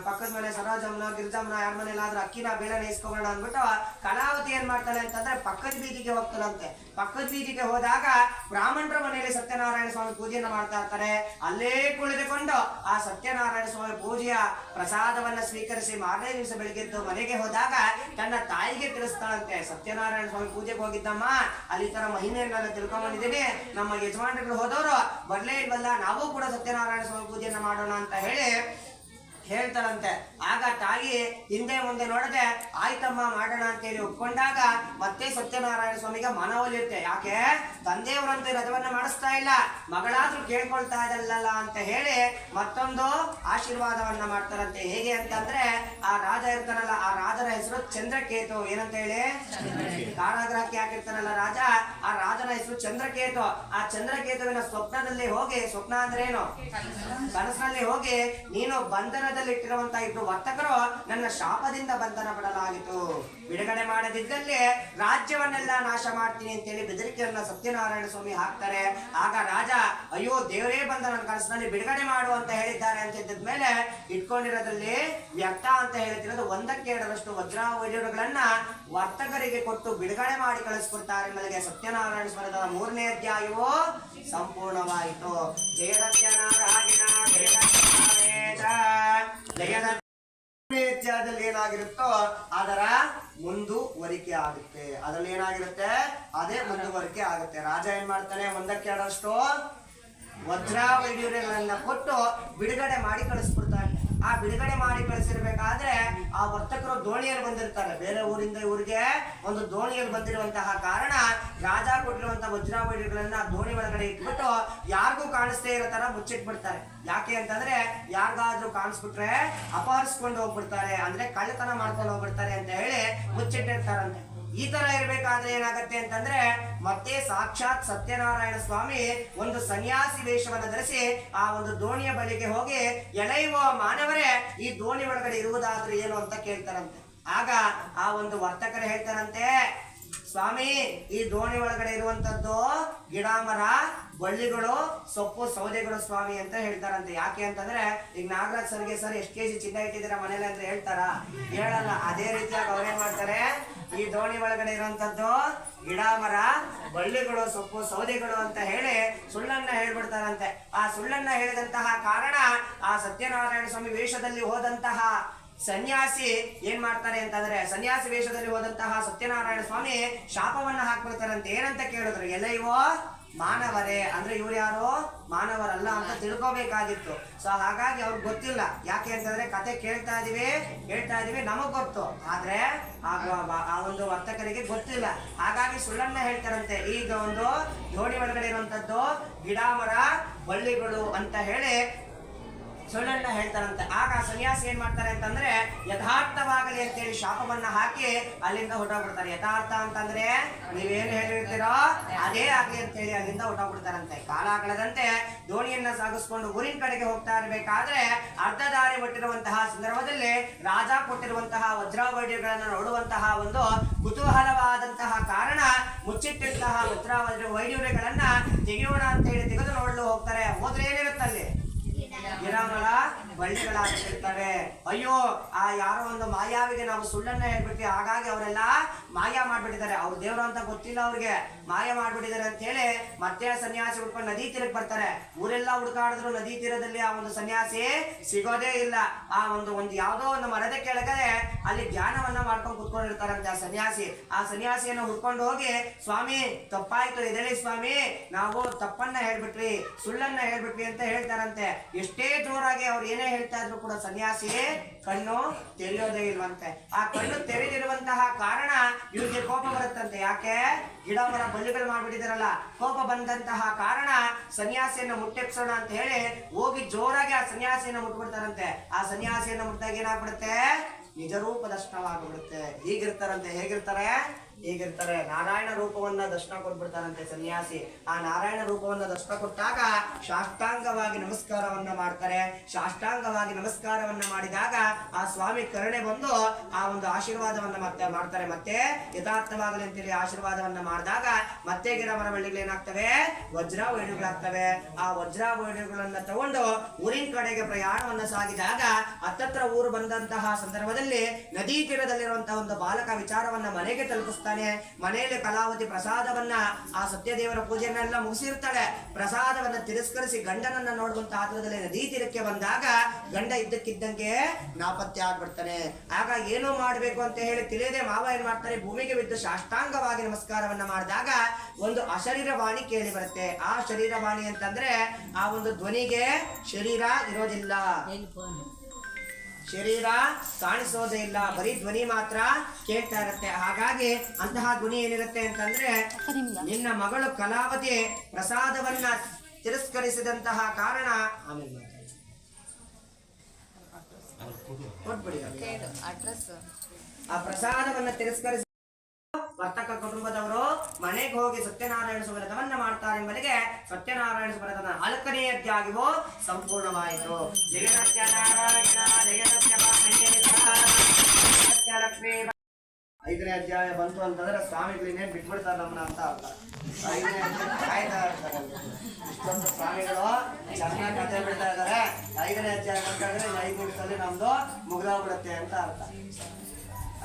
ಪಕ್ಕದ ಮನೆ ಸರೋಜಮ್ಮನ ಗಿರಿಜಮ್ಮನ ಯಾರ ಮನೇಲಾದ್ರೂ ಅಕ್ಕಿನ ಬೇಳೆನ ಇಸ್ಕೊಂಬರೋಣ ಅಂದ್ಬಿಟ್ಟು ಕಲಾವತಿ ಏನ್ ಮಾಡ್ತಾಳೆ ಅಂತಂದ್ರೆ ಪಕ್ಕದ ಬೀದಿಗೆ ಹೋಗ್ತಾಳಂತೆ. ಪಕ್ಕದ ಬೀದಿಗೆ ಹೋದಾಗ ಬ್ರಾಹ್ಮಣರ ಮನೆಯಲ್ಲಿ ಸತ್ಯನಾರಾಯಣ ಸ್ವಾಮಿ ಪೂಜೆಯನ್ನ ಮಾಡ್ತಾ ಇರ್ತಾರೆ. ಅಲ್ಲೇ ಕುಳಿತುಕೊಂಡು ಆ ಸತ್ಯನಾರಾಯಣ ಸ್ವಾಮಿ ಪೂಜೆಯ ಪ್ರಸಾದವನ್ನ ಸ್ವೀಕರಿಸಿ 4ನೇ ದಿವಸ ಬೆಳಿಗ್ಗೆದ್ದು ಮನೆಗೆ ಹೋದಾಗ ತನ್ನ ತಾಯಿಗೆ ತಿಳಿಸ್ತಾಳಂತೆ, ಸತ್ಯನಾರಾಯಣ ಸ್ವಾಮಿ ಪೂಜೆಗೆ ಹೋಗಿದ್ದಮ್ಮ, ಅಲ್ಲಿ ತರ ಮಹಿಮೆಯನ್ನೆಲ್ಲ ತಿಳ್ಕೊಂಡ್ಬಂದಿದ್ದೀನಿ, ನಮ್ಮ ಯಜಮಾನರು ಹೋದವರು ಬರ್ಲೇ ಇಲ್ವಲ್ಲ, ನಾವು ಕೂಡ ಸತ್ಯನಾರಾಯಣ ಸ್ವಾಮಿ ಪೂಜೆಯನ್ನ ಮಾಡೋಣ ಅಂತ ಹೇಳಿ ಹೇಳ್ತಾಳಂತೆ. ಆಗ ತಾಯಿ ಹಿಂದೆ ಮುಂದೆ ನೋಡದೆ ಆಯ್ತಮ್ಮ ಮಾಡೋಣ ಅಂತೇಳಿ ಒಪ್ಕೊಂಡಾಗ ಮತ್ತೆ ಸತ್ಯನಾರಾಯಣ ಸ್ವಾಮಿಗೆ ಮನವೊಲಿಯುತ್ತೆ. ಯಾಕೆ, ತಂದೆಯವರಂತೆ ರಥವನ್ನ ಮಾಡಿಸ್ತಾ ಇಲ್ಲ, ಮಗಳಾದ್ರೂ ಕೇಳ್ಕೊಳ್ತಾ ಇದಲ್ಲ ಅಂತ ಹೇಳಿ ಮತ್ತೊಂದು ಆಶೀರ್ವಾದವನ್ನ ಮಾಡ್ತಾರಂತೆ. ಹೇಗೆ ಅಂತಂದ್ರೆ, ಆ ರಾಜ ಇರ್ತಾನಲ್ಲ, ಆ ರಾಜನ ಹೆಸರು ಚಂದ್ರಕೇತು. ಏನಂತ ಹೇಳಿ, ಕಾರಾಗೃಹಕ್ಕೆ ಹಾಕಿರ್ತಾನಲ್ಲ ರಾಜ, ಆ ರಾಜನ ಹೆಸರು ಚಂದ್ರಕೇತು. ಆ ಚಂದ್ರಕೇತುವಿನ ಸ್ವಪ್ನದಲ್ಲಿ ಹೋಗಿ, ಸ್ವಪ್ನ ಅಂದ್ರೆ ಏನು, ಕನಸಿನಲ್ಲಿ ಹೋಗಿ, ನೀನು ಬಂಧನದಲ್ಲಿ ಇಟ್ಟಿರುವಂತಹ 2 ವರ್ತಕರು ನನ್ನ ಶಾಪದಿಂದ ಬಂಧನ ಪಡಲಾಗಿತ್ತು, ಬಿಡುಗಡೆ ಮಾಡದಿದ್ದಲ್ಲಿ ರಾಜ್ಯವನ್ನೆಲ್ಲ ನಾಶ ಮಾಡ್ತೀನಿ ಅಂತೇಳಿ ಬೆದರಿಕೆಯನ್ನ ಸತ್ಯನಾರಾಯಣ ಸ್ವಾಮಿ ಹಾಕ್ತಾರೆ. ಆಗ ರಾಜ, ಅಯ್ಯೋ ದೇವರೇ ಬಂದ ನನ್ನ ಕನಸಿನಲ್ಲಿ ಬಿಡುಗಡೆ ಮಾಡು ಅಂತ ಹೇಳಿದ್ದಾರೆ ಅಂತ ಇದ್ಮೇಲೆ ಇಟ್ಕೊಂಡಿರೋದ್ರಲ್ಲಿ ವ್ಯಕ್ತ ಅಂತ ಹೇಳ್ತಿರೋದು 1ಕ್ಕೆ 2ರಷ್ಟು ವಜ್ರಾವೈಢೂರ್ಯಗಳನ್ನ ವರ್ತಕರಿಗೆ ಕೊಟ್ಟು ಬಿಡುಗಡೆ ಮಾಡಿ ಕಳಿಸ್ಕೊಡ್ತಾರೆ. ಮನೆಗೆ ಸತ್ಯನಾರಾಯಣ ಸ್ಮರಣದ 3ನೇ ಅಧ್ಯಾಯವು ಸಂಪೂರ್ಣವಾಯಿತು. ಜಯದತ್ಯನಾರಾಯಣ ಅಧ್ಯಾಯದಲ್ಲಿ ಏನಾಗಿರುತ್ತೋ ಅದರ ಮುಂದುವರಿಕೆ ಆಗುತ್ತೆ. ಅದ್ರಲ್ಲಿ ಏನಾಗಿರುತ್ತೆ, ಅದೇ ಮುಂದುವರಿಕೆ ಆಗುತ್ತೆ. ರಾಜ ಏನ್ ಮಾಡ್ತಾನೆ, 1ಕ್ಕೆ 2ರಷ್ಟು ವಜ್ರ ವೈಢೂರ್ಯಗಳನ್ನ ಕೊಟ್ಟು ಬಿಡುಗಡೆ ಮಾಡಿ ಕಳಿಸ್ಬಿಡ್ತಾರೆ. ಆ ಬಿಡುಗಡೆ ಮಾಡಿ ಕಳಿಸಿರ್ಬೇಕಾದ್ರೆ ಆ ವರ್ತಕರು ದೋಣಿಯಲ್ಲಿ ಬಂದಿರ್ತಾರೆ. ಬೇರೆ ಊರಿಂದ ಊರಿಗೆ ಒಂದು ದೋಣಿಯಲ್ಲಿ ಬಂದಿರುವಂತಹ ಕಾರಣ ರಾಜ ಕೊಟ್ಟಿರುವಂತಹ ವಜ್ರ ವೈಢೂರ್ಯಗಳನ್ನ ದೋಣಿ ಒಳಗಡೆ ಇಟ್ಬಿಟ್ಟು ಯಾರಿಗೂ ಕಾಣಿಸ್ತೇ ಇರೋ ತರ ಮುಚ್ಚಿಟ್ಬಿಡ್ತಾರೆ. ಯಾಕೆ ಅಂತಂದ್ರೆ ಯಾರಿಗಾದ್ರೂ ಕಾಣಿಸ್ಬಿಟ್ರೆ ಅಪಹರಿಸ್ಕೊಂಡು ಹೋಗ್ಬಿಡ್ತಾರೆ, ಅಂದ್ರೆ ಕಳ್ಳತನ ಮಾಡ್ಕೊಂಡು ಹೋಗ್ಬಿಡ್ತಾರೆ ಅಂತ ಹೇಳಿ ಮುಚ್ಚಿಟ್ಟಿರ್ತಾರಂತೆ. ಈ ತರ ಇರ್ಬೇಕಾದ್ರೆ ಏನಾಗತ್ತೆ ಅಂತಂದ್ರೆ ಮತ್ತೆ ಸಾಕ್ಷಾತ್ ಸತ್ಯನಾರಾಯಣ ಸ್ವಾಮಿ ಒಂದು ಸನ್ಯಾಸಿ ವೇಷವನ್ನ ಧರಿಸಿ ಆ ಒಂದು ದೋಣಿಯ ಬಳಿಗೆ ಹೋಗಿ ಎಳೆಯುವ ಮಾನವರೇ ಈ ದೋಣಿ ಒಳಗಡೆ ಇರುವುದಾದ್ರೂ ಏನು ಅಂತ ಕೇಳ್ತಾರಂತೆ. ಆಗ ಆ ಒಂದು ವರ್ತಕರು ಹೇಳ್ತಾರಂತೆ, ಸ್ವಾಮಿ ಈ ದೋಣಿ ಒಳಗಡೆ ಇರುವಂತದ್ದು ಗಿಡ ಮರ ಬಳ್ಳಿಗಳು ಸೊಪ್ಪು ಸೌದೆಗಳು ಸ್ವಾಮಿ ಅಂತ ಹೇಳ್ತಾರಂತೆ. ಯಾಕೆ ಅಂತಂದ್ರೆ ಈಗ ನಾಗರಾಜ್ ಸರ್ಗೆ ಸರ್ ಎಷ್ಟು ಕೆಜಿ ಚಿನ್ನ ಇಟ್ಟಿದ್ದೀರಾ ಮನೇಲಿ ಅಂತ ಹೇಳ್ತಾರ? ಹೇಳಲ್ಲ. ಅದೇ ರೀತಿಯಾಗಿ ಅವ್ರೇನ್ ಮಾಡ್ತಾರೆ, ಈ ದೋಣಿ ಒಳಗಡೆ ಇರುವಂತದ್ದು ಗಿಡ ಮರ ಬಳ್ಳಿಗಳು ಸೊಪ್ಪು ಸೌದೆಗಳು ಅಂತ ಹೇಳಿ ಸುಳ್ಳನ್ನ ಹೇಳ್ಬಿಡ್ತಾರಂತೆ. ಆ ಸುಳ್ಳನ್ನ ಹೇಳಿದಂತಹ ಕಾರಣ ಆ ಸತ್ಯನಾರಾಯಣ ಸ್ವಾಮಿ ವೇಷದಲ್ಲಿ ಹೋದಂತಹ ಸನ್ಯಾಸಿ ಏನ್ ಮಾಡ್ತಾರೆ ಅಂತಂದ್ರೆ ಸನ್ಯಾಸಿ ವೇಷದಲ್ಲಿ ಹೋದಂತಹ ಸತ್ಯನಾರಾಯಣ ಸ್ವಾಮಿ ಶಾಪವನ್ನ ಹಾಕ್ಬಿಡ್ತಾರಂತೆ. ಏನಂತ ಕೇಳಿದ್ರು, ಎಲ್ಲ ಇವು ಮಾನವರೇ ಅಂದ್ರೆ ಇವ್ರು ಯಾರು ಮಾನವರಲ್ಲ ಅಂತ ತಿಳ್ಕೋಬೇಕಾಗಿತ್ತು. ಸೊ ಹಾಗಾಗಿ ಅವ್ರಿಗೆ ಗೊತ್ತಿಲ್ಲ. ಯಾಕೆ ಅಂತಂದ್ರೆ ಕತೆ ಹೇಳ್ತಾ ಇದೀವಿ ನಮಗ್ ಗೊತ್ತು, ಆದ್ರೆ ಆ ಒಂದು ವರ್ತಕರಿಗೆ ಗೊತ್ತಿಲ್ಲ. ಹಾಗಾಗಿ ಸುಳ್ಳನ್ನ ಹೇಳ್ತಾರಂತೆ. ಈಗ ಒಂದು ದೋಣಿ ಒಳಗಡೆ ಇರುವಂತದ್ದು ಗಿಡ ಮರ ಬಳ್ಳಿಗಳು ಅಂತ ಹೇಳಿ ಸುಳ್ಳನ್ನ ಹೇಳ್ತಾರಂತೆ. ಆಗ ಸನ್ಯಾಸಿ ಏನ್ ಮಾಡ್ತಾರೆ ಅಂತಂದ್ರೆ ಯಥಾರ್ಥವಾಗಲಿ ಅಂತೇಳಿ ಶಾಪವನ್ನ ಹಾಕಿ ಅಲ್ಲಿಂದ ಹೊರಟೋಗ್ಬಿಡ್ತಾರೆ. ಯಥಾರ್ಥ ಅಂತಂದ್ರೆ ನೀವೇನು ಹೇಳಿರ್ತೀರೋ ಅದೇ ಆಗ್ಲಿ ಅಂತ ಹೇಳಿ ಅಲ್ಲಿಂದ ಹೊರಟೋಗ್ಬಿಡ್ತಾರಂತೆ. ಕಾಲ ಕಳೆದಂತೆ ದೋಣಿಯನ್ನ ಸಾಗಿಸ್ಕೊಂಡು ಊರಿನ ಕಡೆಗೆ ಹೋಗ್ತಾ ಇರ್ಬೇಕಾದ್ರೆ ಅರ್ಧ ದಾರಿ ಹೊಟ್ಟಿರುವಂತಹ ಸಂದರ್ಭದಲ್ಲಿ ರಾಜ ಕೊಟ್ಟಿರುವಂತಹ ವಜ್ರ ವೈಢೂರ್ಯಗಳನ್ನ ನೋಡುವಂತಹ ಒಂದು ಕುತೂಹಲವಾದಂತಹ ಕಾರಣ ಮುಚ್ಚಿಟ್ಟಿರುವಂತಹ ವಜ್ರ ವೈಢೂರ್ಯಗಳನ್ನ ತೆಗೆಯೋಣ ಅಂತ ಹೇಳಿ ತೆಗೆದು ನೋಡಲು ಹೋಗ್ತಾರೆ. ಹೋದ್ರೆ ಏನಿರುತ್ತಲ್ಲಿ ಗಿಡಮರ ಬಳ್ಳಿಗಳಾಗ್ತಿರ್ತವೆ. ಅಯ್ಯೋ ಆ ಯಾರೋ ಒಂದು ಮಾಯಾವಿಗೆ ನಾವು ಸುಳ್ಳನ್ನ ಹೇಳ್ಬಿಟ್ವಿ, ಹಾಗಾಗಿ ಅವರೆಲ್ಲ ಮಾಯ ಮಾಡ್ಬಿಟ್ಟಿದ್ದಾರೆ, ಅವ್ರ ದೇವ್ರು ಅಂತ ಗೊತ್ತಿಲ್ಲ ಅವ್ರಿಗೆ, ಮಾಯ ಮಾಡ್ಬಿಟ್ಟಿದ್ದಾರೆ ಅಂತ ಹೇಳಿ ಮತ್ತೆ ಸನ್ಯಾಸಿ ಹುಡ್ಕೊಂಡು ನದಿ ತೀರಕ್ಕೆ ಬರ್ತಾರೆ. ಊರೆಲ್ಲ ಹುಡುಕಾಡಿದ್ರು ನದಿ ತೀರದಲ್ಲಿ ಆ ಒಂದು ಸನ್ಯಾಸಿ ಸಿಗೋದೇ ಇಲ್ಲ. ಆ ಒಂದು ಯಾವ್ದೋ ಒಂದು ಮರದ ಕೆಳಗಡೆ ಅಲ್ಲಿ ಧ್ಯಾನವನ್ನ ಮಾಡ್ಕೊಂಡು ಕುತ್ಕೊಂಡಿರ್ತಾರಂತೆ ಆ ಸನ್ಯಾಸಿ. ಆ ಸನ್ಯಾಸಿಯನ್ನು ಹುಡ್ಕೊಂಡು ಹೋಗಿ, ಸ್ವಾಮಿ ತಪ್ಪಾಯ್ತು ಎದೇಳಿ ಸ್ವಾಮಿ, ನಾವು ತಪ್ಪನ್ನ ಹೇಳ್ಬಿಟ್ವಿ, ಸುಳ್ಳನ್ನ ಹೇಳ್ಬಿಟ್ವಿ ಅಂತ ಹೇಳ್ತಾರಂತೆ. ಎಷ್ಟೇ ಜೋರಾಗಿ ಅವ್ರು ಏನೇ ಹೇಳ್ತಾ ಇದ್ರು ಕೂಡ ಸನ್ಯಾಸಿ ಕಣ್ಣು ತೆರೆಯೋದೇ ಇಲ್ವಂತೆ. ಆ ಕಣ್ಣು ತೆರೆದಿರುವಂತಹ ಕಾರಣ ಇವ್ರಿಗೆ ಕೋಪ ಬರುತ್ತಂತೆ. ಯಾಕೆ? ಗಿಡ ಮರ ಬಳ್ಳಿಗಳು ಮಾಡ್ಬಿಟ್ಟಿದಾರಲ್ಲ, ಕೋಪ ಬಂದಂತಹ ಕಾರಣ ಸನ್ಯಾಸಿಯನ್ನ ಮುಟ್ಟೆಪ್ಸೋಣ ಅಂತ ಹೇಳಿ ಹೋಗಿ ಜೋರಾಗಿ ಆ ಸನ್ಯಾಸಿಯನ್ನ ಮುಟ್ಬಿಡ್ತಾರಂತೆ. ಆ ಸನ್ಯಾಸಿಯನ್ನ ಮುಟ್ಟಾಗ ಏನಾಗ್ಬಿಡುತ್ತೆ, ನಿಜ ರೂಪ ದರ್ಶನವಾಗ್ಬಿಡುತ್ತೆ. ಹೇಗಿರ್ತಾರೆ ಹೀಗಿರ್ತಾರೆ. ನಾರಾಯಣ ರೂಪವನ್ನ ದರ್ಶನ ಕೊಟ್ಬಿಡ್ತಾರಂತೆ ಸನ್ಯಾಸಿ. ಆ ನಾರಾಯಣ ರೂಪವನ್ನ ದರ್ಶನ ಕೊಟ್ಟಾಗ ಸಾಷ್ಟಾಂಗವಾಗಿ ನಮಸ್ಕಾರವನ್ನ ಮಾಡ್ತಾರೆ. ಸಾಷ್ಟಾಂಗವಾಗಿ ನಮಸ್ಕಾರವನ್ನ ಮಾಡಿದಾಗ ಆ ಸ್ವಾಮಿ ಕರುಣೆ ಬಂದು ಆ ಒಂದು ಆಶೀರ್ವಾದವನ್ನ ಮತ್ತೆ ಮಾಡ್ತಾರೆ. ಮತ್ತೆ ಯಥಾರ್ಥವಾಗಲಿ ಅಂತೇಳಿ ಆಶೀರ್ವಾದವನ್ನ ಮಾಡಿದಾಗ ಮತ್ತೆ ಗಿಡ ಮರ ಬಳ್ಳಿಗಳು ಏನಾಗ್ತವೆ, ವಜ್ರ ವೈಢೂರ್ಯಗಳಾಗ್ತವೆ. ಆ ವಜ್ರ ವೈಢೂರ್ಯಗಳನ್ನ ತಗೊಂಡು ಊರಿನ ಕಡೆಗೆ ಪ್ರಯಾಣವನ್ನ ಸಾಗಿದಾಗ ಹತ್ತತ್ರ ಊರು ಬಂದಂತಹ ಸಂದರ್ಭದಲ್ಲಿ ನದಿ ತೀರದಲ್ಲಿರುವಂತಹ ಒಂದು ಬಾಲಕ ವಿಚಾರವನ್ನ ಮನೆಗೆ ತಲುಪಿಸ್ತಾನೆ. ಮನೆಯಲ್ಲಿ ಕಲಾವತಿ ಪ್ರಸಾದವನ್ನ ಆ ಸತ್ಯದೇವರ ಪೂಜೆಯನ್ನೆಲ್ಲ ಮುಗಿಸಿರ್ತಾಳೆ. ಪ್ರಸಾದವನ್ನ ತಿರಸ್ಕರಿಸಿ ಗಂಡನನ್ನ ನೋಡುವಂತ ಆತರದಲ್ಲಿ ನದಿ ತೀರಕ್ಕೆ ಬಂದಾಗ ಗಂಡ ಇದ್ದಕ್ಕಿದ್ದಂಗೆ ನಾಪತ್ತೆ ಆಗ್ಬಿಡ್ತಾನೆ. ಆಗ ಏನು ಮಾಡ್ಬೇಕು ಅಂತ ಹೇಳಿ ತಿಳಿಯದೆ ಮಾವ ಏನ್ ಮಾಡ್ತಾರೆ, ಭೂಮಿಗೆ ಬಿದ್ದು ಸಾಷ್ಟಾಂಗವಾಗಿ ನಮಸ್ಕಾರವನ್ನ ಮಾಡಿದಾಗ ಒಂದು ಅಶರೀರವಾಣಿ ಕೇಳಿ ಬರುತ್ತೆ. ಆ ಶರೀರವಾಣಿ ಅಂತಂದ್ರೆ ಆ ಒಂದು ಧ್ವನಿಗೆ ಶರೀರ ಇರೋದಿಲ್ಲ, ಶರೀರ ಕಾಣಿಸೋದೇ ಇಲ್ಲ, ಬರೀ ಧ್ವನಿ ಮಾತ್ರ ಕೇಳ್ತಾ ಇರುತ್ತೆ. ಹಾಗಾಗಿ ಅಂತಹ ಧ್ವನಿ ಏನಿರುತ್ತೆ ಅಂತಂದ್ರೆ, ನಿನ್ನ ಮಗಳು ಕಲಾವತಿ ಪ್ರಸಾದವನ್ನ ತಿರಸ್ಕರಿಸಿದಂತಹ ಕಾರಣ ಆ ಪ್ರಸಾದವನ್ನ ತಿರಸ್ಕರಿಸಿ ವರ್ತಕ ಕುಟುಂಬದವರು ಮನೆಗೆ ಹೋಗಿ ಸತ್ಯನಾರಾಯಣ ಸುವ್ರತವನ್ನ ಮಾಡ್ತಾರೆ ಎಂಬುದಕ್ಕೆ ಸತ್ಯನಾರಾಯಣ ಸುವ್ರತದ 4ನೇ ಅಧ್ಯಾಯವು ಸಂಪೂರ್ಣವಾಯಿತು. ಜಯ ಸತ್ಯನಾರಾಯಣ ಜಯ ಸತ್ಯಲಕ್ಷ್ಮೀ. 5ನೇ ಅಧ್ಯಾಯ ಬಂತು ಅಂತಂದ್ರೆ ಸ್ವಾಮಿಗಳಿನೇ ಬಿಟ್ಬಿಡ್ತಾರೆ ನಮ್ಮನ್ನ ಅಂತ ಅರ್ಥ. 5ನೇ ಅಧ್ಯಾಯ ಕಾಯ್ತಾ ಇರ್ತಾರೆ. ಇಷ್ಟೊಂದು ಸ್ವಾಮಿಗಳು ಚೆನ್ನಾಗಿ ಕಥೆ ಬಿಡ್ತಾ ಇದ್ದಾರೆ. 5ನೇ ಅಧ್ಯಾಯ ಬಂತಂದ್ರೆ 5 ನಿಮಿಷದಲ್ಲಿ ನಮ್ದು ಮುಗಿದೋಗ್ಬಿಡುತ್ತೆ ಅಂತ ಅರ್ಥ.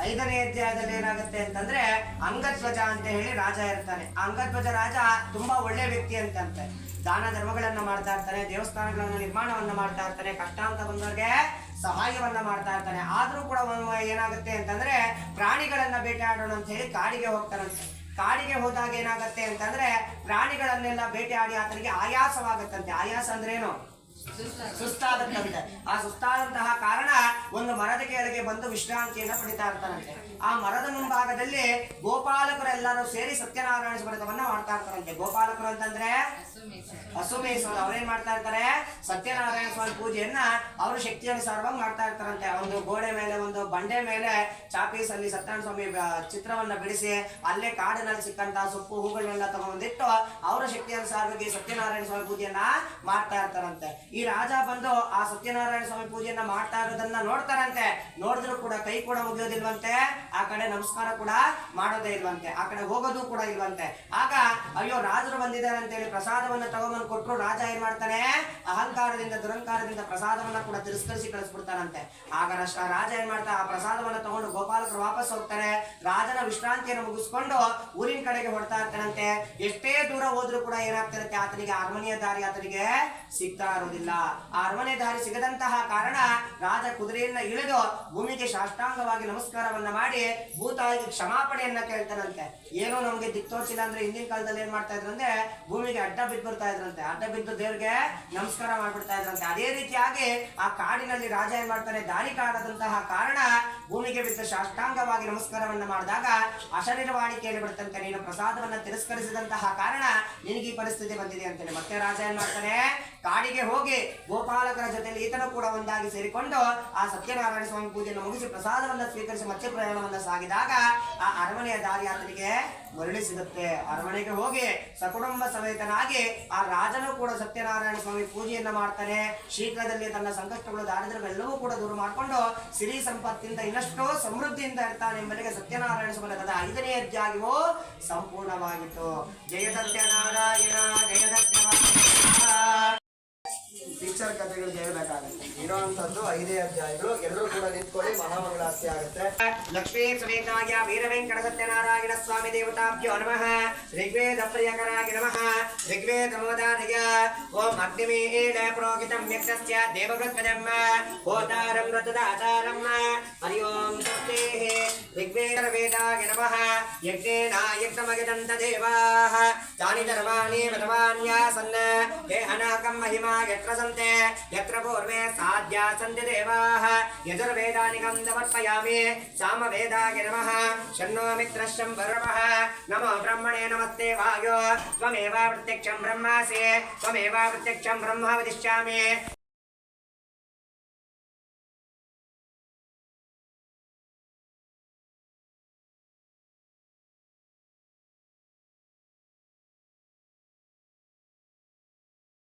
5ನೇ ಅಧ್ಯಾಯದಲ್ಲಿ ಏನಾಗುತ್ತೆ ಅಂತಂದ್ರೆ ಅಂಗಧ್ವಜ ಅಂತ ಹೇಳಿ ರಾಜ ಇರ್ತಾನೆ. ಅಂಗಧ್ವಜ ರಾಜ ತುಂಬಾ ಒಳ್ಳೆ ವ್ಯಕ್ತಿ ಅಂತಂತೆ. ದಾನ ಧರ್ಮಗಳನ್ನ ಮಾಡ್ತಾ ಇರ್ತಾನೆ, ದೇವಸ್ಥಾನಗಳನ್ನ ನಿರ್ಮಾಣವನ್ನ ಮಾಡ್ತಾ ಇರ್ತಾನೆ, ಕಷ್ಟ ಅಂತ ಬಂದವ್ರಿಗೆ ಸಹಾಯವನ್ನ ಮಾಡ್ತಾ ಇರ್ತಾನೆ. ಆದ್ರೂ ಕೂಡ ಏನಾಗುತ್ತೆ ಅಂತಂದ್ರೆ ಪ್ರಾಣಿಗಳನ್ನ ಬೇಟೆಯಾಡೋಣ ಅಂತ ಹೇಳಿ ಕಾಡಿಗೆ ಹೋಗ್ತಾರಂತೆ. ಕಾಡಿಗೆ ಹೋದಾಗ ಏನಾಗತ್ತೆ ಅಂತಂದ್ರೆ ಪ್ರಾಣಿಗಳನ್ನೆಲ್ಲ ಬೇಟೆಯಾಡಿ ಆತನಿಗೆ ಆಯಾಸವಾಗತ್ತಂತೆ. ಆಯಾಸ ಅಂದ್ರೆ ಏನು? ಸುಸ್ತಾಗತ್ತಂತೆ. ಆ ಸುಸ್ತಾದಂತಹ ಕಾರಣ ಒಂದು ಮರದ ಕೆಳಗೆ ಬಂದು ವಿಶ್ರಾಂತಿಯನ್ನ ಪಡಿತಾ ಇರ್ತಾರಂತೆ. ಆ ಮರದ ಮುಂಭಾಗದಲ್ಲಿ ಗೋಪಾಲಕರೆಲ್ಲರೂ ಸೇರಿ ಸತ್ಯನಾರಾಯಣ ಸ್ಮರಣವನ್ನ ಮಾಡ್ತಾ ಇರ್ತಾರಂತೆ. ಗೋಪಾಲಕರು ಅಂತಂದ್ರೆ ಹಸು ಮೇಯಿಸೋದು. ಅವ್ರೇನ್ ಮಾಡ್ತಾ ಇರ್ತಾರೆ? ಸತ್ಯನಾರಾಯಣ ಸ್ವಾಮಿ ಪೂಜೆಯನ್ನ ಅವರು ಶಕ್ತಿ ಅನುಸಾರವಾಗಿ ಮಾಡ್ತಾ ಇರ್ತಾರಂತೆ. ಒಂದು ಗೋಡೆ ಮೇಲೆ, ಒಂದು ಬಂಡೆ ಮೇಲೆ ಚಾಪೀಸಲ್ಲಿ ಸತ್ಯನಾರಾಯಣ ಸ್ವಾಮಿ ಚಿತ್ರವನ್ನ ಬಿಡಿಸಿ ಅಲ್ಲೇ ಕಾಡಿನಲ್ಲಿ ಸಿಕ್ಕಂತಹ ಸೊಪ್ಪು ಹೂಗಳನ್ನೆಲ್ಲ ತಗೊಂಡಿಟ್ಟು ಅವರ ಶಕ್ತಿ ಅನುಸಾರವಾಗಿ ಸತ್ಯನಾರಾಯಣ ಸ್ವಾಮಿ ಪೂಜೆಯನ್ನ ಮಾಡ್ತಾ ಇರ್ತಾರಂತೆ. ಈ ರಾಜ ಬಂದು ಆ ಸತ್ಯನಾರಾಯಣ ಸ್ವಾಮಿ ಪೂಜೆಯನ್ನ ಮಾಡ್ತಾ ಇರೋದನ್ನ ನೋಡ್ತಾರಂತೆ. ನೋಡಿದ್ರು ಕೂಡ ಕೈ ಕೂಡ ಮುಗಿಯೋದಿಲ್ವಂತೆ, ಆ ಕಡೆ ನಮಸ್ಕಾರ ಕೂಡ ಮಾಡೋದೇ ಇಲ್ವಂತೆ, ಆ ಕಡೆ ಹೋಗೋದು ಕೂಡ ಇಲ್ವಂತೆ. ಆಗ ಅಯ್ಯೋ ರಾಜರು ಬಂದಿದ್ದಾರೆ ಅಂತ ಹೇಳಿ ಪ್ರಸಾದವನ್ನ ತಗೊಂಬಂದು ಕೊಟ್ಟರು. ರಾಜ ಏನ್ ಮಾಡ್ತಾನೆ? ಅಹಂಕಾರದಿಂದ ದುರಂಕಾರದಿಂದ ಪ್ರಸಾದವನ್ನ ಕೂಡ ತಿರಸ್ಕರಿಸಿ ಕಳಿಸ್ಬಿಡ್ತಾನಂತೆ. ಆಗ ರಾಜ ಏನ್ ಮಾಡ್ತಾ ಆ ಪ್ರಸಾದವನ್ನ ತಗೊಂಡು ಗೋಪಾಲಕರು ವಾಪಸ್ ಹೋಗ್ತಾರೆ. ರಾಜನ ವಿಶ್ರಾಂತಿಯನ್ನು ಮುಗಿಸ್ಕೊಂಡು ಊರಿನ ಕಡೆಗೆ ಹೊಡ್ತಾ ಇರ್ತಾನಂತೆ. ಎಷ್ಟೇ ದೂರ ಹೋದ್ರೂ ಕೂಡ ಏನಾಗ್ತಿರುತ್ತೆ? ಆತನಿಗೆ ಅರಮನೆಯ ದಾರಿ ಆತನಿಗೆ ಸಿಗ್ತಾ ಇರೋದಿಲ್ಲ. ಆ ಅರಮನೆ ದಾರಿ ಸಿಗದಂತಹ ಕಾರಣ ರಾಜ ಕುದುರೆಯನ್ನ ಇಳಿದು ಭೂಮಿಗೆ ಸಾಷ್ಟಾಂಗವಾಗಿ ನಮಸ್ಕಾರವನ್ನ ಮಾಡಿ ಭೂತಾಯಿಗೆ ಕ್ಷಮಾಪಣೆಯನ್ನ ಕೇಳ್ತಾನಂತೆ. ಏನೋ ನಮ್ಗೆ ದಿಕ್ತೋಚಿಲ್ಲ ಅಂದ್ರೆ ಹಿಂದಿನ ಕಾಲದಲ್ಲಿ ಏನ್ ಮಾಡ್ತಾ ಇದ್ರು ಅಂದ್ರೆ ಭೂಮಿಗೆ ಅಡ್ಡ ಬಿದ್ದು ಬರ್ತಾ ಇದ್ರಂತೆ. ಅಡ್ಡ ಬಿದ್ದು ದೇವ್ರಿಗೆ ನಮಸ್ಕಾರ ಮಾಡ್ಬಿಡ್ತಾ ಇದ್ರಂತೆ. ಅದೇ ರೀತಿಯಾಗಿ ಆ ಕಾಡಿನಲ್ಲಿ ರಾಜ ಏನ್ ಮಾಡ್ತಾನೆ? ದಾರಿ ಕಾಡದಂತಹ ಕಾರಣ ಭೂಮಿಗೆ ಬಿದ್ದು ಸಾಷ್ಟಾಂಗವಾಗಿ ನಮಸ್ಕಾರವನ್ನ ಮಾಡಿದಾಗ ಅಶರೀರವಾಣಿ ಕೇಳಿಬಿಡ್ತಂತೆ. ನೀನು ಪ್ರಸಾದವನ್ನ ತಿರಸ್ಕರಿಸಿದಂತಹ ಕಾರಣ ನಿನಗೆ ಈ ಪರಿಸ್ಥಿತಿ ಬಂದಿದೆ ಅಂತೇಳಿ. ಮತ್ತೆ ರಾಜ ಏನ್ ಮಾಡ್ತಾನೆ? ಕಾಡಿಗೆ ಹೋಗಿ ಗೋಪಾಲಕರ ಜೊತೆಲಿ ಈತನು ಕೂಡ ಒಂದಾಗಿ ಸೇರಿಕೊಂಡು ಆ ಸತ್ಯನಾರಾಯಣ ಸ್ವಾಮಿ ಪೂಜೆಯನ್ನು ಮುಗಿಸಿ ಪ್ರಸಾದವನ್ನ ಸ್ವೀಕರಿಸಿ ಮತ್ತೆ ಪ್ರಯಾಣವನ್ನ ಸಾಗಿದಾಗ ಆ ಅರಮನೆಯ ದಾರಿ ಆತನಿಗೆ ಮರಳಿ ಸಿಗುತ್ತೆ. ಅರಮನೆಗೆ ಹೋಗಿ ಸಕುಟುಂಬ ಸಮೇತನಾಗಿ ಆ ರಾಜನು ಕೂಡ ಸತ್ಯನಾರಾಯಣ ಸ್ವಾಮಿ ಪೂಜೆಯನ್ನ ಮಾಡ್ತಾನೆ. ಶೀಘ್ರದಲ್ಲಿ ತನ್ನ ಸಂಕಷ್ಟಗಳು ದಾರಿದ್ರ್ಯವೆಲ್ಲವೂ ಕೂಡ ದೂರ ಮಾಡಿಕೊಂಡು ಸಿರಿ ಸಂಪತ್ತಿಂದ ಇನ್ನಷ್ಟೋ ಸಮೃದ್ಧಿಯಿಂದ ಇರ್ತಾನೆ ಎಂಬಲ್ಲಿಗೆ ಸತ್ಯನಾರಾಯಣ ಸ್ಮರಣದ 5ನೇ ಅಧ್ಯಾಯವೂ ಸಂಪೂರ್ಣವಾಗಿತ್ತು. ಜಯ ಸತ್ಯನಾರಾಯಣ, ಜಯ ಸತ್ಯನಾರಾಯಣ. ಟೀಚರ್ ಕಥೆಗಳು ಕೇಳಬೇಕಾಗುತ್ತೆ. ಇರುವಂತದ್ದು 5 ಅಧ್ಯಾಯಗಳು. ಎಲ್ಲರೂ ಕೂಡ ನಿಂತ್ಕೊಳ್ಳಿ, ಮಹಾಮಂಗಳಾರತಿ ಆಗುತ್ತೆ. ಲಕ್ಷ್ಮೀ ಸಮೇತಾಯ ವೀರವೆಂಕಟ ಸತ್ಯನಾರಾಯಣ ಸ್ವಾಮಿ ದೇವತಾಭ್ಯೋ ನಮಃ. ಋಗ್ವೇದ ಪ್ರಿಯಕರಾಯ ನಮಃ. ಋಗ್ವೇದ ಮೋದಾನಯ. ಓಂ ಅಗ್ನಿಮೀಳೆ ಪ್ರೋಗಿತಂ ವ್ಯಕ್ತಸ್ಯ ದೇವವೃತ್ಪದಂ ಹೋತಾರಂ ರತದಾತಾರಂ. ಹರಿ ಓಂ ಸ್ವಸ್ತಿಃ. ಋಗ್ವೇದ ವೇದಾಯ ನಮಃ. ಯಜ್ಞೇನ ಯಜ್ಞಮಯದಂತ ದೇವಾಃ ತಾನಿ ಧರ್ಮಾಣಿ ಮತಮಾನ್ಯಾಸನ್ನ ಹೇ ಅನಾಕಂ ಮಹಿಮಾ ಯತ್ರ ಸಂತೆ ಯತ್ರ ಪೂರ್ವೆ ಸಾಧ್ಯ ಸಂತೆ ದೇವಾಃ ಯಜುರ್ವೇದಾನಿ ಗಂಧವರ್ಪಯಾಮಿ. ಸಾಮವೇದಾಯ ನಮಃ. ಶನ್ನೋ ಮಿತ್ರಶ್ಚಂ ವರುಣಃ. ನಮೋ ಬ್ರಹ್ಮಣೇ ನಮಸ್ತೆ ವಾಯೋ ತ್ವಮೇವ ಪ್ರತ್ಯಕ್ಷಂ ಬ್ರಹ್ಮಾಸಿ ತ್ವಮೇವ ಪ್ರತ್ಯಕ್ಷಂ ಬ್ರಹ್ಮ ವದಿಷ್ಯಾಮಿ.